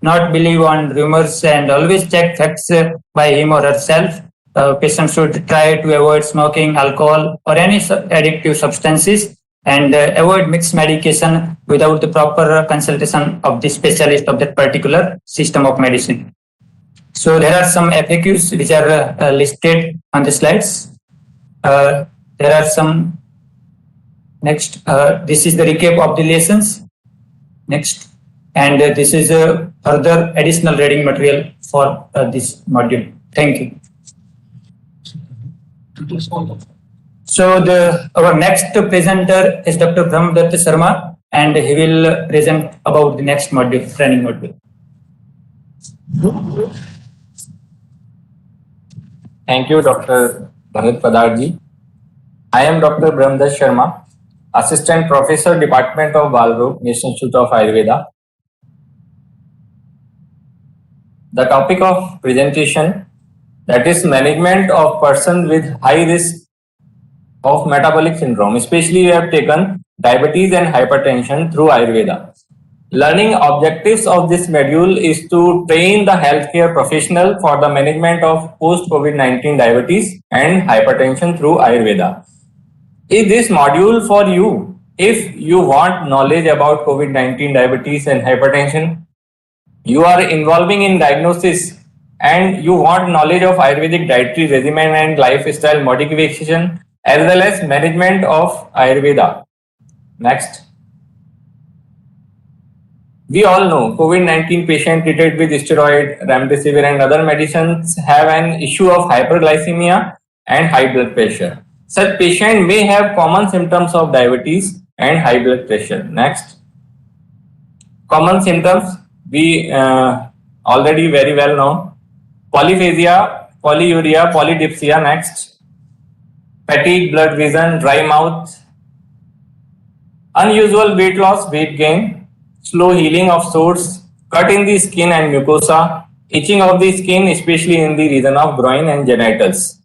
[SPEAKER 11] not believe on rumors and always check facts by him or herself. Patient should try to avoid smoking, alcohol, or any addictive substances, and avoid mixed medication without the proper consultation of the specialist of that particular system of medicine. So there are some FAQs which are listed on the slides. There are some. Next, this is the recap of the lessons. Next, and this is a further additional reading material for this module. Thank you. So our next presenter is Dr. Brahmadatta Sharma, and he will present about the next module, training module.
[SPEAKER 12] Thank you, Dr. Bharat Padarji. I am Dr. Brahmadatta Sharma, Assistant Professor, Department of Balrog, National Institute of Ayurveda. The topic of presentation, that is management of person with high risk of metabolic syndrome. Especially we have taken diabetes and hypertension through Ayurveda. Learning objectives of this module is to train the healthcare professional for the management of post-COVID-19 diabetes and hypertension through Ayurveda. Is this module for you if you want knowledge about COVID-19 diabetes and hypertension? you are involving in diagnosis and you want knowledge of Ayurvedic dietary regimen and lifestyle modification as well as management of Ayurveda. Next. We all know COVID-19 patient treated with steroid, remdesivir and other medicines have an issue of hyperglycemia and high blood pressure. Such patient may have common symptoms of diabetes and high blood pressure. Next. Common symptoms we already very well know. Polyphagia, polyuria, polydipsia. Next. Fatigue, blood vision, dry mouth. Unusual weight loss, weight gain. Slow healing of sores, cut in the skin and mucosa, itching of the skin, especially in the region of groin and genitals.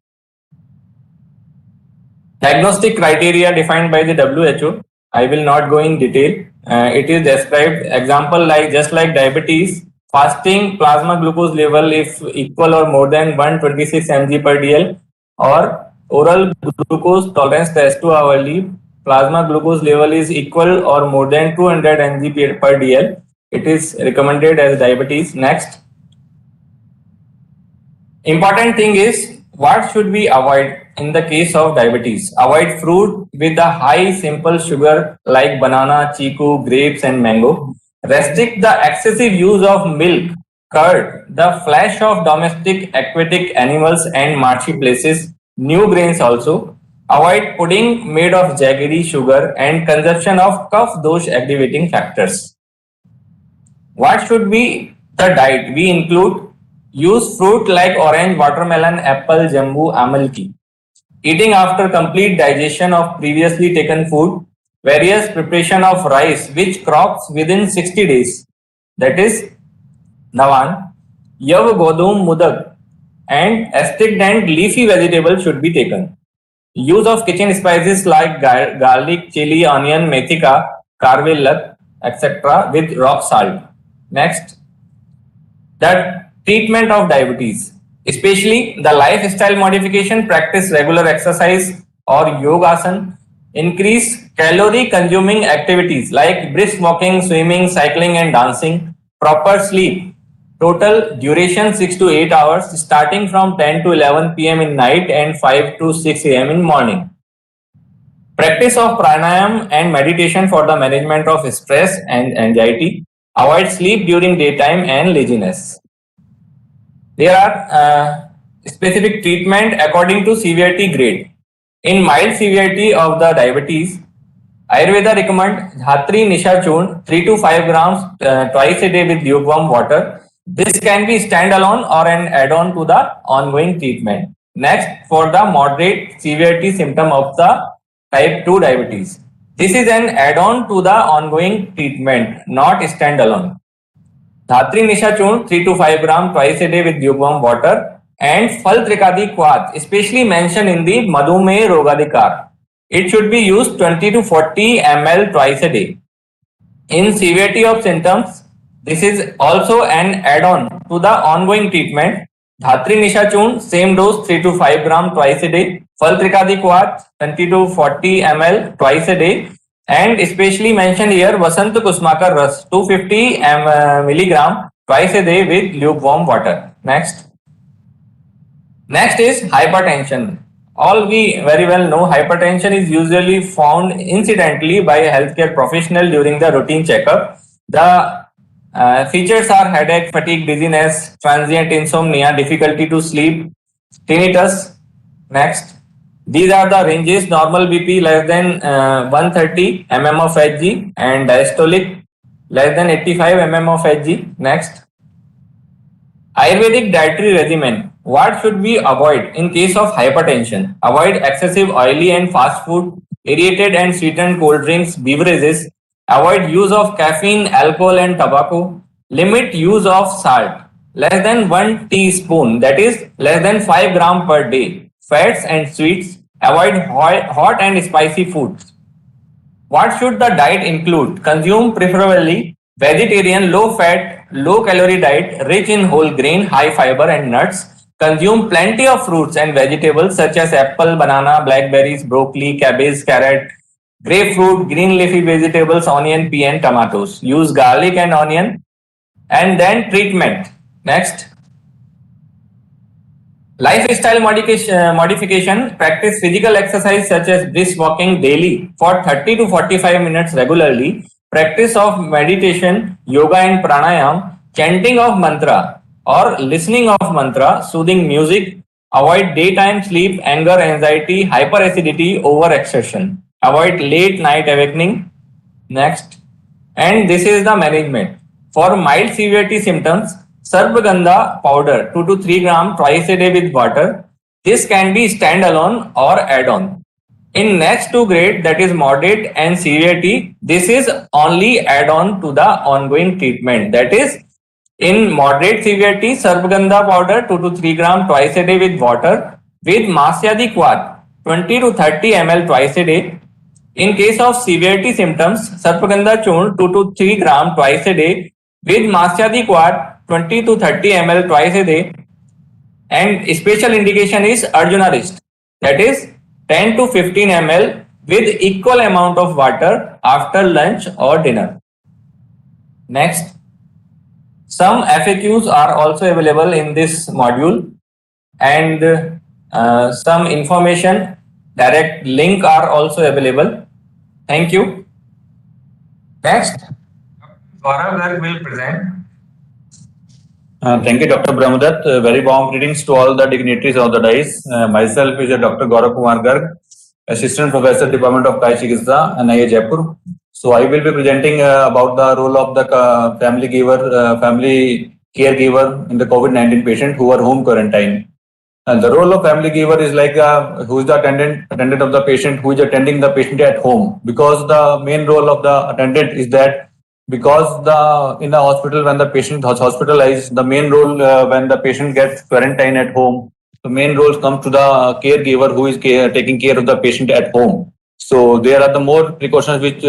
[SPEAKER 12] Diagnostic criteria defined by the WHO. I will not go in detail. It is described, example like just like diabetes, fasting plasma glucose level if equal or more than 126 mg per dl, or oral glucose tolerance test 2 hourly. Plasma glucose level is equal or more than 200 mg per dl. It is recommended as diabetes. Next. Important thing is what should we avoid in the case of diabetes? Avoid fruit with a high simple sugar like banana, chiku, grapes and mango. Restrict the excessive use of milk, curd, the flesh of domestic aquatic animals and marshy places, new grains also. Avoid pudding made of jaggery, sugar and consumption of cough dosh activating factors. What should be the diet? We include use fruit like orange, watermelon, apple, jambu, amalki. Eating after complete digestion of previously taken food. Various preparation of rice which crops within 60 days. That is Navan, Yav, Godum, Mudak and extinct and leafy vegetables should be taken. Use of kitchen spices like garlic, chili, onion, methika, karvelak, etc. with rock salt. Next, the treatment of diabetes, especially the lifestyle modification, practice regular exercise or yogasana, increase calorie consuming activities like brisk walking, swimming, cycling and dancing, proper sleep. Total duration 6 to 8 hours starting from 10 to 11 p.m. in night and 5 to 6 a.m. in morning. Practice of pranayam and meditation for the management of stress and anxiety. Avoid sleep during daytime and laziness. There are specific treatment according to severity grade. In mild severity of the diabetes, Ayurveda recommend Dhatri Nisha Churn 3 to 5 grams twice a day with lukewarm water. This can be standalone or an add-on to the ongoing treatment. Next, for the moderate severity symptom of the type 2 diabetes. This is an add-on to the ongoing treatment, not standalone. Dhatri Nisha Churn 3 to 5 gram twice a day with lukewarm water and Phal Trikadi Quat, especially mentioned in the Madhumeh Rogadikar. It should be used 20 to 40 ml twice a day. In severity of symptoms, this is also an add-on to the ongoing treatment. Dhatri Nisha Churn, same dose 3 to 5 gram twice a day. Phal Trikadi Quat 20 to 40 ml twice a day. And especially mentioned here Vasant Kusmakar Ras 250 milligram twice a day with lukewarm water. Next. Next is hypertension. All we very well know hypertension is usually found incidentally by a healthcare professional during the routine checkup. The features are headache, fatigue, dizziness, transient insomnia, difficulty to sleep, tinnitus. Next. These are the ranges: normal BP less than 130 mm of Hg and diastolic less than 85 mm of Hg. Next. Ayurvedic dietary regimen. What should we avoid in case of hypertension? Avoid excessive oily and fast food, aerated and sweetened cold drinks, beverages. Avoid use of caffeine, alcohol and tobacco. Limit use of salt. Less than 1 teaspoon, that is less than 5 gram per day. Fats and sweets. Avoid hot and spicy foods. What should the diet include? Consume preferably vegetarian, low fat, low calorie diet rich in whole grain, high fiber and nuts. Consume plenty of fruits and vegetables such as apple, banana, blackberries, broccoli, cabbage, carrot, grapefruit, green leafy vegetables, onion, pea and tomatoes. Use garlic and onion and then treatment. Next. Lifestyle modification, practice physical exercise such as brisk walking daily for 30 to 45 minutes regularly, practice of meditation, yoga and pranayam, chanting of mantra or listening of mantra, soothing music, avoid daytime sleep, anger, anxiety, hyperacidity, overexertion, avoid late night awakening. Next. And this is the management. For mild severity symptoms, Sarvagandha powder 2 to 3 gram twice a day with water. This can be standalone or add-on. In next two grade, that is moderate and severity, this is only add-on to the ongoing treatment. That is, in moderate severity, Sarvagandha powder 2 to 3 gram twice a day with water with Masyadi Quat 20 to 30 ml twice a day. In case of severity symptoms, Sarvagandha churn 2 to 3 gram twice a day with Masyadi Quat 20 to 30 ml twice a day. And special indication is Arjuna Wrist, that is 10 to 15 ml with equal amount of water after lunch or dinner. Next. Some FAQs are also available in this module, and some information, direct link are also available. Thank you. Next, Gaurav Garg will present.
[SPEAKER 13] Thank you, Dr. Brahmadat. Very warm greetings to all the dignitaries of the dais. Myself is Dr. Gaurav Kumar Garg, Assistant Professor, Department of Kai Chikitsa, NIA Jaipur. So I will be presenting about the role of the family caregiver in the COVID-19 patient who are home quarantine. And the role of family giver is like who is the attendant of the patient, who is attending the patient at home. Because the main role of the attendant is that because in the hospital when the patient is hospitalized, the main role when the patient gets quarantine at home, the main role comes to the caregiver who is taking care of the patient at home. So there are the more precautions which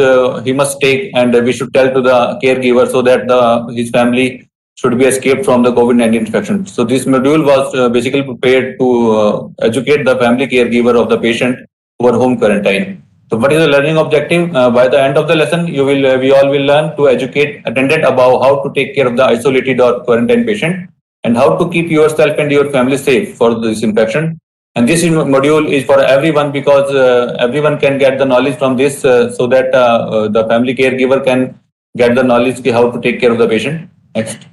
[SPEAKER 13] he must take, and we should tell to the caregiver so that his family should be escaped from the COVID-19 infection. So this module was basically prepared to educate the family caregiver of the patient who are home quarantine. So what is the learning objective? By the end of the lesson, we all will learn to educate attendant about how to take care of the isolated or quarantine patient and how to keep yourself and your family safe for this infection. And this module is for everyone because everyone can get the knowledge from this so that the family caregiver can get the knowledge how to take care of the patient. Next.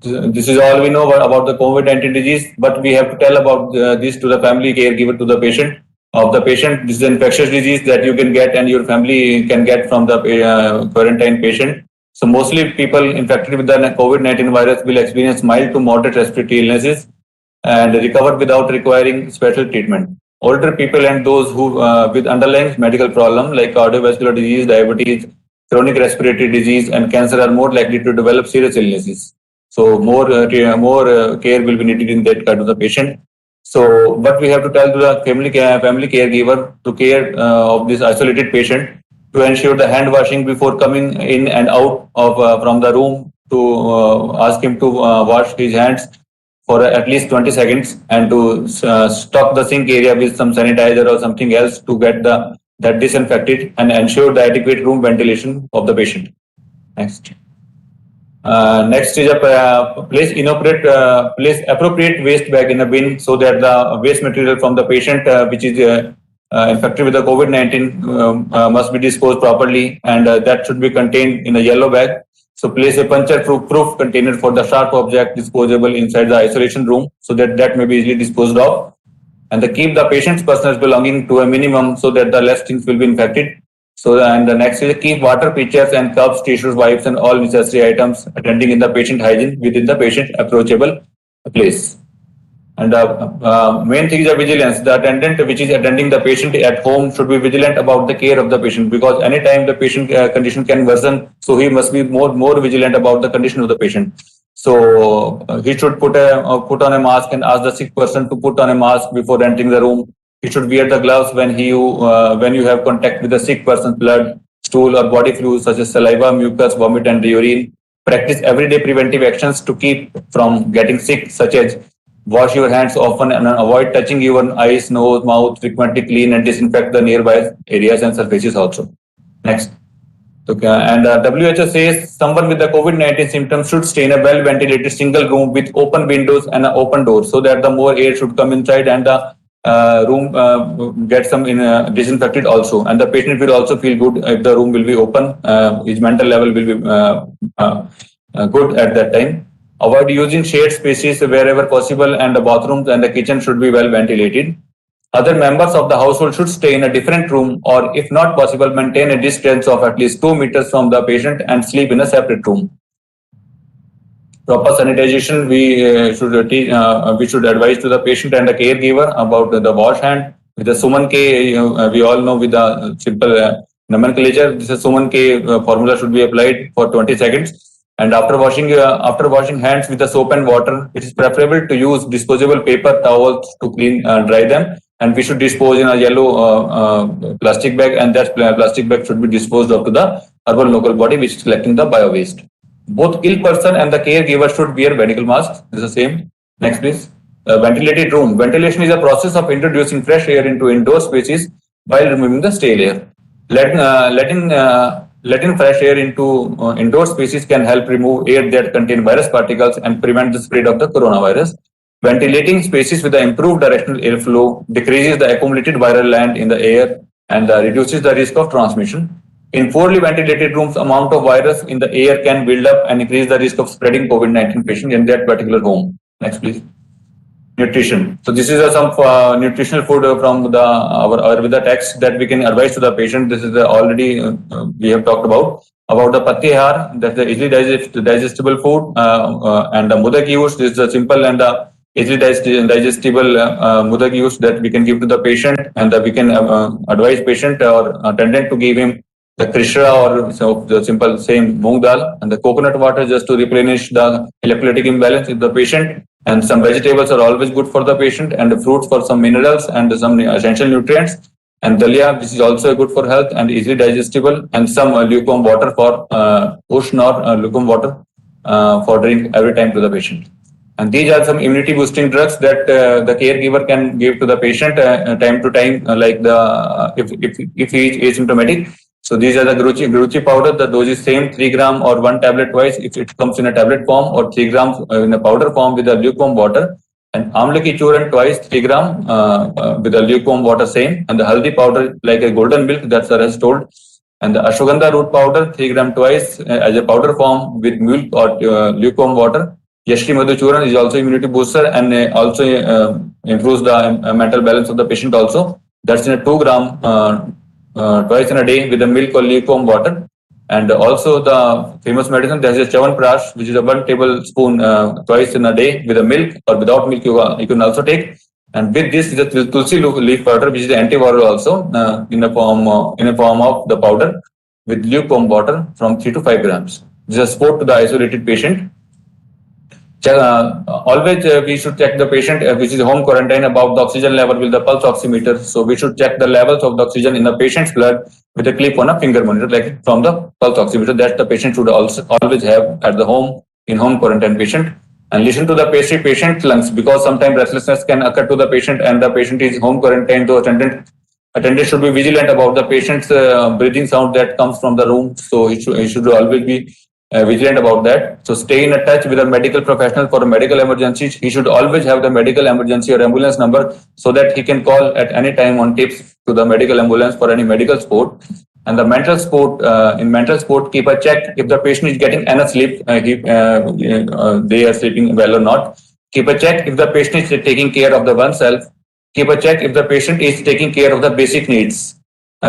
[SPEAKER 13] This is all we know about the COVID-19 disease, but we have to tell about this to the family caregiver, to the patient of the patient. This is an infectious disease that you can get and your family can get from the quarantine patient. So mostly people infected with the COVID-19 virus will experience mild to moderate respiratory illnesses and recover without requiring special treatment. Older people and those who with underlying medical problem like cardiovascular disease, diabetes, chronic respiratory disease, and cancer are more likely to develop serious illnesses. So more care will be needed in that kind of the patient. So what we have to tell to the family caregiver to care of this isolated patient to ensure the hand washing before coming in and out of from the room, to ask him to wash his hands for at least 20 seconds and to stock the sink area with some sanitizer or something else to get that disinfected and ensure the adequate room ventilation of the patient. Next. Next is place appropriate waste bag in a bin so that the waste material from the patient which is infected with the COVID-19 must be disposed properly, and that should be contained in a yellow bag. So place a puncture-proof container for the sharp object disposable inside the isolation room so that may be easily disposed of. And keep the patient's personal belonging to a minimum so that the less things will be infected. So, and the next is keep water pitchers and cups, tissues, wipes, and all necessary items attending in the patient hygiene within the patient approachable place. And main thing is the vigilance. The attendant which is attending the patient at home should be vigilant about the care of the patient, because anytime the patient condition can worsen, so he must be more vigilant about the condition of the patient. So he should put on a mask and ask the sick person to put on a mask before entering the room. He should wear the gloves when you have contact with the sick person's blood, stool, or body fluids such as saliva, mucus, vomit, and urine. Practice everyday preventive actions to keep from getting sick, such as wash your hands often and avoid touching your eyes, nose, mouth. Frequently clean and disinfect the nearby areas and surfaces also. Next. So, and WHO says someone with the COVID-19 symptoms should stay in a well-ventilated single room with open windows and an open door, so that the more air should come inside and the room gets some disinfected also. And the patient will also feel good if the room will be open. His mental level will be good at that time. Avoid using shared spaces wherever possible, and the bathrooms and the kitchen should be well ventilated. Other members of the household should stay in a different room, or if not possible, maintain a distance of at least 2 meters from the patient and sleep in a separate room. Proper sanitization, we should advise to the patient and the caregiver about the wash hand. With the Suman K, we all know with the simple nomenclature, this is Suman K formula should be applied for 20 seconds. And after washing hands with the soap and water, it is preferable to use disposable paper towels to clean, dry them. And we should dispose in a yellow plastic bag, and that plastic bag should be disposed of to the urban local body which is collecting the bio waste. Both ill person and the caregiver should wear medical masks. This is the same. Next, please. Ventilated room. Ventilation is a process of introducing fresh air into indoor spaces while removing the stale air. Letting fresh air into indoor spaces can help remove air that contain virus particles and prevent the spread of the coronavirus. Ventilating spaces with the improved directional airflow decreases the accumulated viral load in the air and reduces the risk of transmission. In poorly ventilated rooms, amount of virus in the air can build up and increase the risk of spreading COVID-19 patient in that particular home. Next, please. Nutrition. So this is some nutritional food from our Ayurveda text that we can advise to the patient. This is already we have talked about the Patyahar, that's the easily digestible food, and the Mudak use. This is the simple and the easily digestible Mudak use that we can give to the patient, and we can advise patient or attendant to give him the krishra or the simple same moong dal, and the coconut water just to replenish the electrolytic imbalance in the patient. And some vegetables are always good for the patient, and the fruits for some minerals and some essential nutrients. And dalia, which is also good for health and easily digestible, and some lukewarm water for ushna or lukewarm water for drink every time to the patient. And these are some immunity boosting drugs that the caregiver can give to the patient time to time, like if he is asymptomatic. So these are the Guruchi powder. The dose is same 3 gram or 1 tablet twice if it comes in a tablet form, or 3 grams in a powder form with a lukewarm water. And Amlaki Churn twice 3 gram with a lukewarm water same. And the Haldi powder like a golden milk, that's what I was told. And the Ashwagandha root powder 3 gram twice as a powder form with milk or lukewarm water. Yashri Madhu Churn is also immunity booster and also improves the mental balance of the patient also. That's in a 2 gram twice in a day with the milk or lukewarm water. And also the famous medicine, there is a Chawanprash, which is a 1 tablespoon twice in a day with the milk, or without milk you can also take. And with this is the Tulsi leaf powder, which is antiviral also in a form of the powder with lukewarm water from 3 to 5 grams. This is a support to the isolated patient. Always we should check the patient which is home quarantine about the oxygen level with the pulse oximeter. So we should check the levels of the oxygen in the patient's blood with a clip on a finger monitor, like from the pulse oximeter that the patient should also always have at the home in home quarantine patient. And listen to the patient lungs, because sometimes restlessness can occur to the patient and the patient is home quarantine. So attendant should be vigilant about the patient's breathing sound that comes from the room. So he should always be vigilant about that. So stay in a touch with a medical professional for a medical emergency. He should always have the medical emergency or ambulance number so that he can call at any time on tips to the medical ambulance for any medical support. And the mental support, in mental support, keep a check if the patient is getting enough sleep, they are sleeping well or not. Keep a check if the patient is taking care of the oneself. Keep a check if the patient is taking care of the basic needs.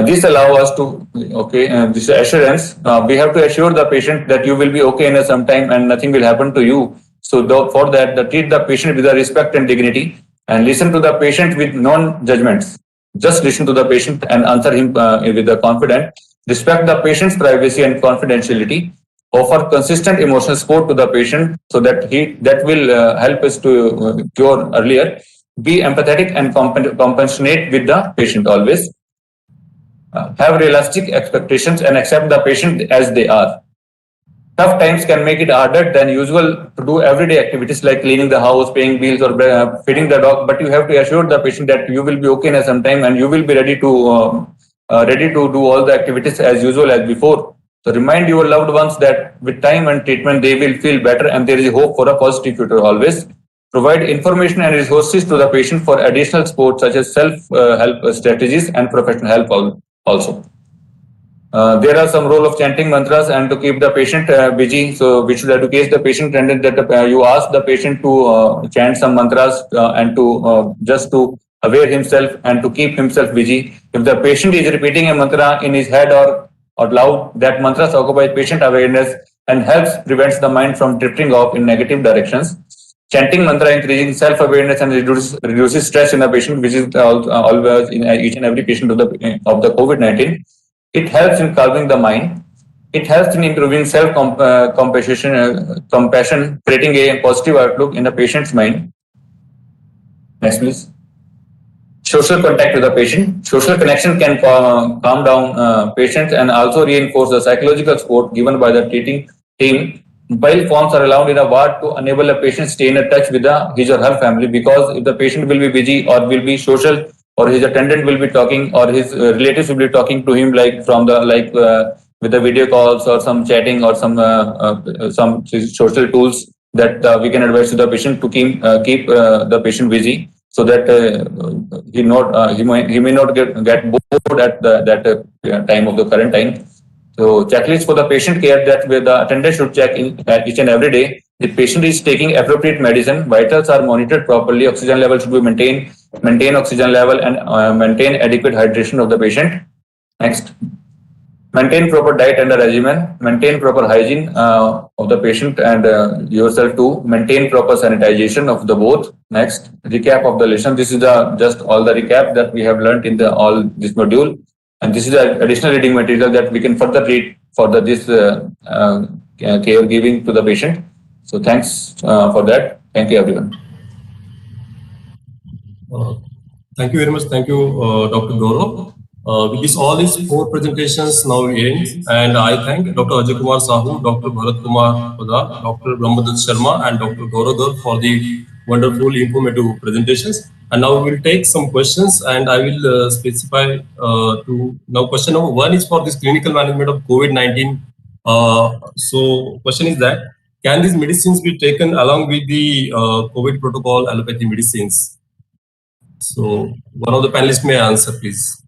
[SPEAKER 13] This allows us to, this assurance, we have to assure the patient that you will be okay in some time and nothing will happen to you. So for that, treat the patient with respect and dignity, and listen to the patient with non-judgments. Just listen to the patient and answer him with the confidence. Respect the patient's privacy and confidentiality. Offer consistent emotional support to the patient so that will help us to cure earlier. Be empathetic and compassionate with the patient always. Have realistic expectations and accept the patient as they are. Tough times can make it harder than usual to do everyday activities like cleaning the house, paying bills, or feeding the dog. But you have to assure the patient that you will be okay in some time and you will be ready to do all the activities as usual as before. So remind your loved ones that with time and treatment, they will feel better and there is hope for a positive future always. Provide information and resources to the patient for additional support such as self-help strategies and professional help also. There are some role of chanting mantras and to keep the patient busy. So we should educate the patient and that you ask the patient to chant some mantras and to just to aware himself and to keep himself busy. If the patient is repeating a mantra in his head or loud, that mantra occupies patient awareness and helps prevents the mind from drifting off in negative directions. Chanting mantra increasing self-awareness and reduces stress in the patient, which is always in each and every patient of the COVID-19. It helps in calming the mind. It helps in improving compassion, creating a positive outlook in the patient's mind. Next, please. Social contact with the patient. Social connection can calm down patients and also reinforce the psychological support given by the treating team. Mobile phones are allowed in a ward to enable a patient stay in touch with his or her family, because if the patient will be busy or will be social, or his attendant will be talking, or his relatives will be talking to him with the video calls or some chatting or some social tools that we can advise to the patient to keep the patient busy, so that he may not get bored at that time of the current time. So checklist for the patient care that where the attendant should check in each and every day. The patient is taking appropriate medicine, vitals are monitored properly, oxygen level should be maintain oxygen level and maintain adequate hydration of the patient. Next, maintain proper diet and a regimen, maintain proper hygiene of the patient and yourself too, maintain proper sanitization of the both. Next, recap of the lesson. This is just all the recap that we have learned in all this module. And this is the additional reading material that we can further read for this care giving to the patient. So thanks for that. Thank you, everyone.
[SPEAKER 14] Thank you very much. Thank you, Dr. Gaurav. With this, all these 4 presentations now end, and I thank Dr. Ajay Kumar Sahu, Dr. Bharat Kumar Pada, Dr. Brahmadat Sharma, and Dr. Gaurav for the wonderful informative presentations. And now we will take some questions, and I will specify now question number 1 is for this clinical management of COVID-19. So question is that, can these medicines be taken along with the COVID protocol allopathy medicines? So one of the panelists may answer, please.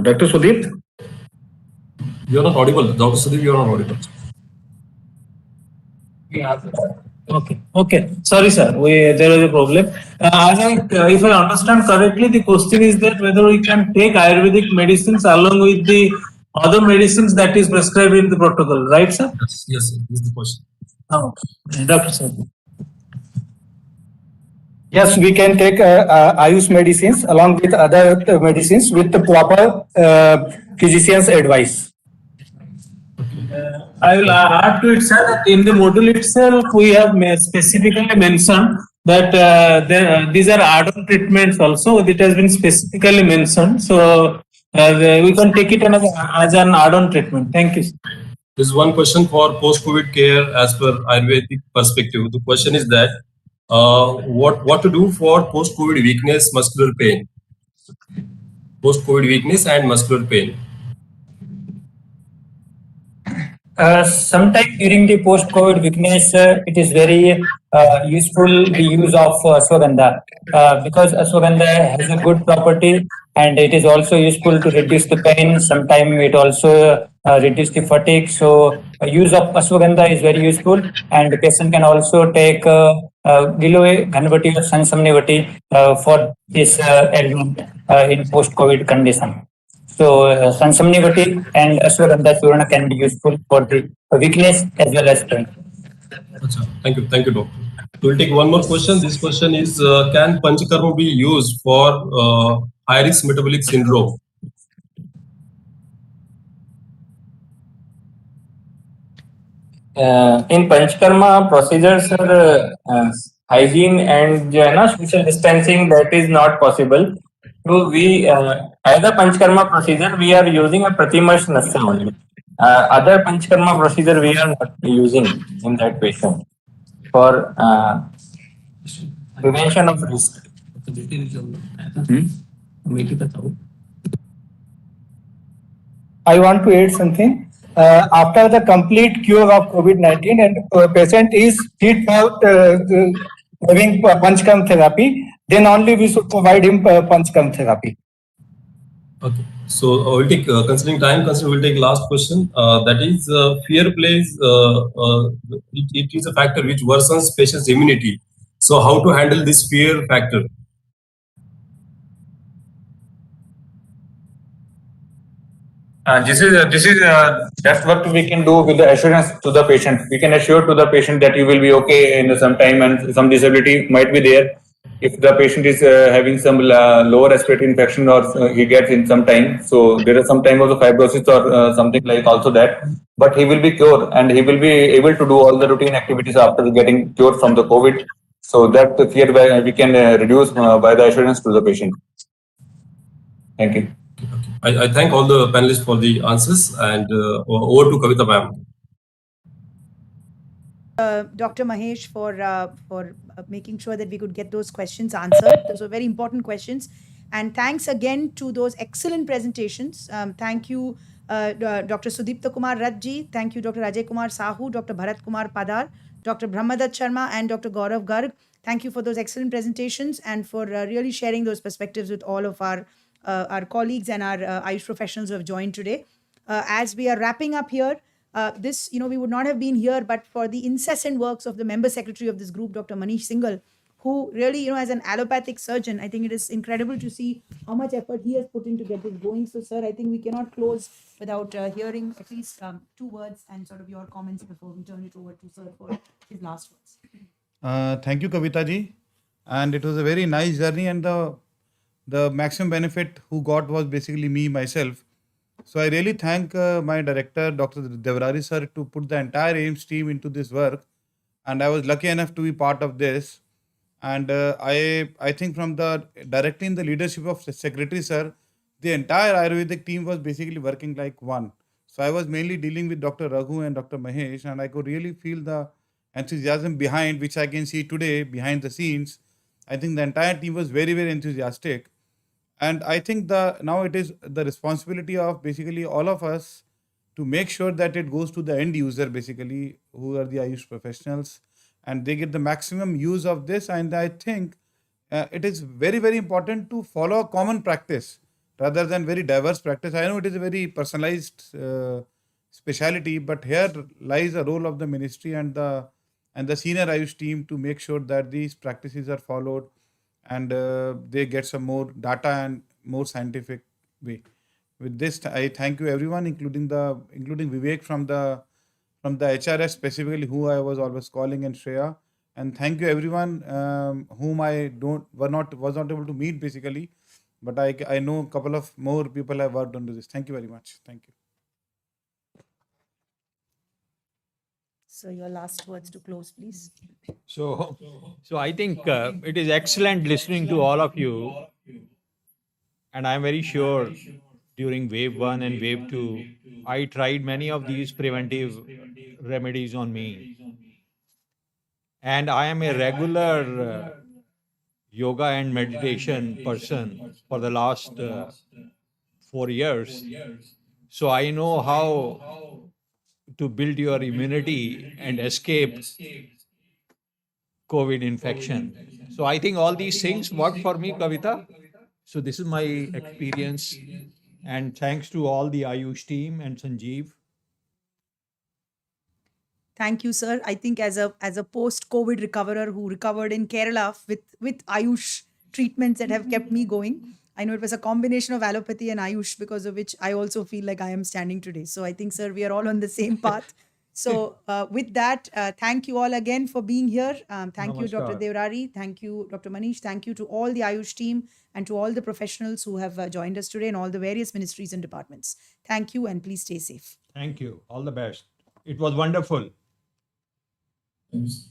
[SPEAKER 3] Dr. Sudeep?
[SPEAKER 14] You are not audible. Dr. Sudeep, you are not audible.
[SPEAKER 9] Okay. Sorry, sir. There is a problem. If I understand correctly, the question is that whether we can take Ayurvedic medicines along with the other medicines that is prescribed in the protocol, right, sir?
[SPEAKER 14] Yes, sir. This is the question.
[SPEAKER 9] Dr. Sudeep.
[SPEAKER 10] Yes, we can take AYUSH medicines along with other medicines with the proper physician's advice.
[SPEAKER 9] I will add to it, sir, that in the module itself, we have specifically mentioned that these are add-on treatments also. It has been specifically mentioned. So we can take it as an add-on treatment. Thank you, sir.
[SPEAKER 14] This is one question for post-COVID care as per Ayurvedic perspective. The question is that, what to do for post-COVID weakness, muscular pain? Post-COVID weakness and muscular pain.
[SPEAKER 11] Sometime during the post-COVID weakness, it is very useful the use of ashwagandha because ashwagandha has a good property and it is also useful to reduce the pain. Sometimes it also reduces the fatigue. So use of ashwagandha is very useful, and the patient can also take Giloy, Ghanvati or Sansamnivati for this ailment in post-COVID condition. So Sansamnivati and Ashwagandha Churna can be useful for the weakness as well as pain.
[SPEAKER 14] Thank you, doctor. We'll take one more question. This question is, can Panchakarma be used for high-risk metabolic syndrome?
[SPEAKER 12] In Panchakarma procedures, hygiene and social distancing, that is not possible. So we, as a Panchkarma procedure, we are using a Pratimash Nasya only. Other Panchkarma procedure we are not using in that patient for prevention of risk.
[SPEAKER 10] I want to add something. After the complete cure of COVID-19 and patient is fit for having Panchkarma therapy, then only we should provide him Panchkarma therapy.
[SPEAKER 14] Okay. So we'll take, considering time, we'll take last question. That is, fear plays, it is a factor which worsens patient's immunity. So how to handle this fear factor?
[SPEAKER 13] This is that's what we can do with the assurance to the patient. We can assure to the patient that you will be okay in some time, and some disability might be there. If the patient is having some lower respiratory infection or he gets in some time, so there is some time of the fibrosis or something like also that. But he will be cured and he will be able to do all the routine activities after getting cured from the COVID. So that fear we can reduce by the assurance to the patient. Thank you.
[SPEAKER 14] I thank all the panelists for the answers, and over to Kavita ma'am.
[SPEAKER 2] Dr. Mahesh for making sure that we could get those questions answered. Those were very important questions. And thanks again to those excellent presentations. Thank you, Dr. Sudipta Kumar Rajji. Thank you, Dr. Ajay Kumar Sahu, Dr. Bharat Kumar Padar, Dr. Brahmadat Sharma, and Dr. Gaurav Garg. Thank you for those excellent presentations and for really sharing those perspectives with all of our colleagues and our Ayush professionals who have joined today. As we are wrapping up here, this, we would not have been here but for the incessant works of the member secretary of this group, Dr. Manish Singhal, who really, as an allopathic surgeon, I think it is incredible to see how much effort he has put in to get this going. So, sir, I think we cannot close without hearing at least 2 words and sort of your comments before we turn it over to sir for his last words.
[SPEAKER 8] Thank you, Kavita ji. And it was a very nice journey, and the maximum benefit who got was basically me, myself. So I really thank my director, Dr. Devrari sir, to put the entire AIMS team into this work. And I was lucky enough to be part of this. And I think from directly in the leadership of the secretary sir, the entire Ayurvedic team was basically working like one. So I was mainly dealing with Dr. Raghu and Dr. Mahesh, and I could really feel the enthusiasm behind, which I can see today behind the scenes. I think the entire team was very, very enthusiastic. And I think now it is the responsibility of basically all of us to make sure that it goes to the end user, basically, who are the Ayush professionals, and they get the maximum use of this. And I think it is very, very important to follow a common practice rather than very diverse practice. I know it is a very personalized speciality, but here lies the role of the ministry and the senior Ayush team to make sure that these practices are followed and they get some more data and more scientific way. With this, I thank you everyone, including Vivek from the HRS specifically, who I was always calling, and Shreya. And thank you everyone whom I was not able to meet basically, but I know a couple of more people have worked on this. Thank you very much. Thank you.
[SPEAKER 2] So your last words to close, please.
[SPEAKER 4] So I think it is excellent listening to all of you. And I'm very sure during wave 1 and wave 2, I tried many of these preventive remedies on me. And I am a regular yoga and meditation person for the last 4 years. So I know how to build your immunity and escape COVID infection. So I think all these things work for me, Kavita. So this is my experience. And thanks to all the Ayush team and Sanjeev.
[SPEAKER 2] Thank you, sir. I think as a post-COVID recoverer who recovered in Kerala with Ayush treatments that have kept me going, I know it was a combination of allopathy and Ayush, because of which I also feel like I am standing today. So I think, sir, we are all on the same path. So with that, thank you all again for being here. Thank you, Dr.
[SPEAKER 4] Namaskar.
[SPEAKER 2] Devrari. Thank you, Dr. Manish. Thank you to all the Ayush team and to all the professionals who have joined us today in all the various ministries and departments. Thank you, and please stay safe.
[SPEAKER 4] Thank you. All the best. It was wonderful.
[SPEAKER 14] Yes.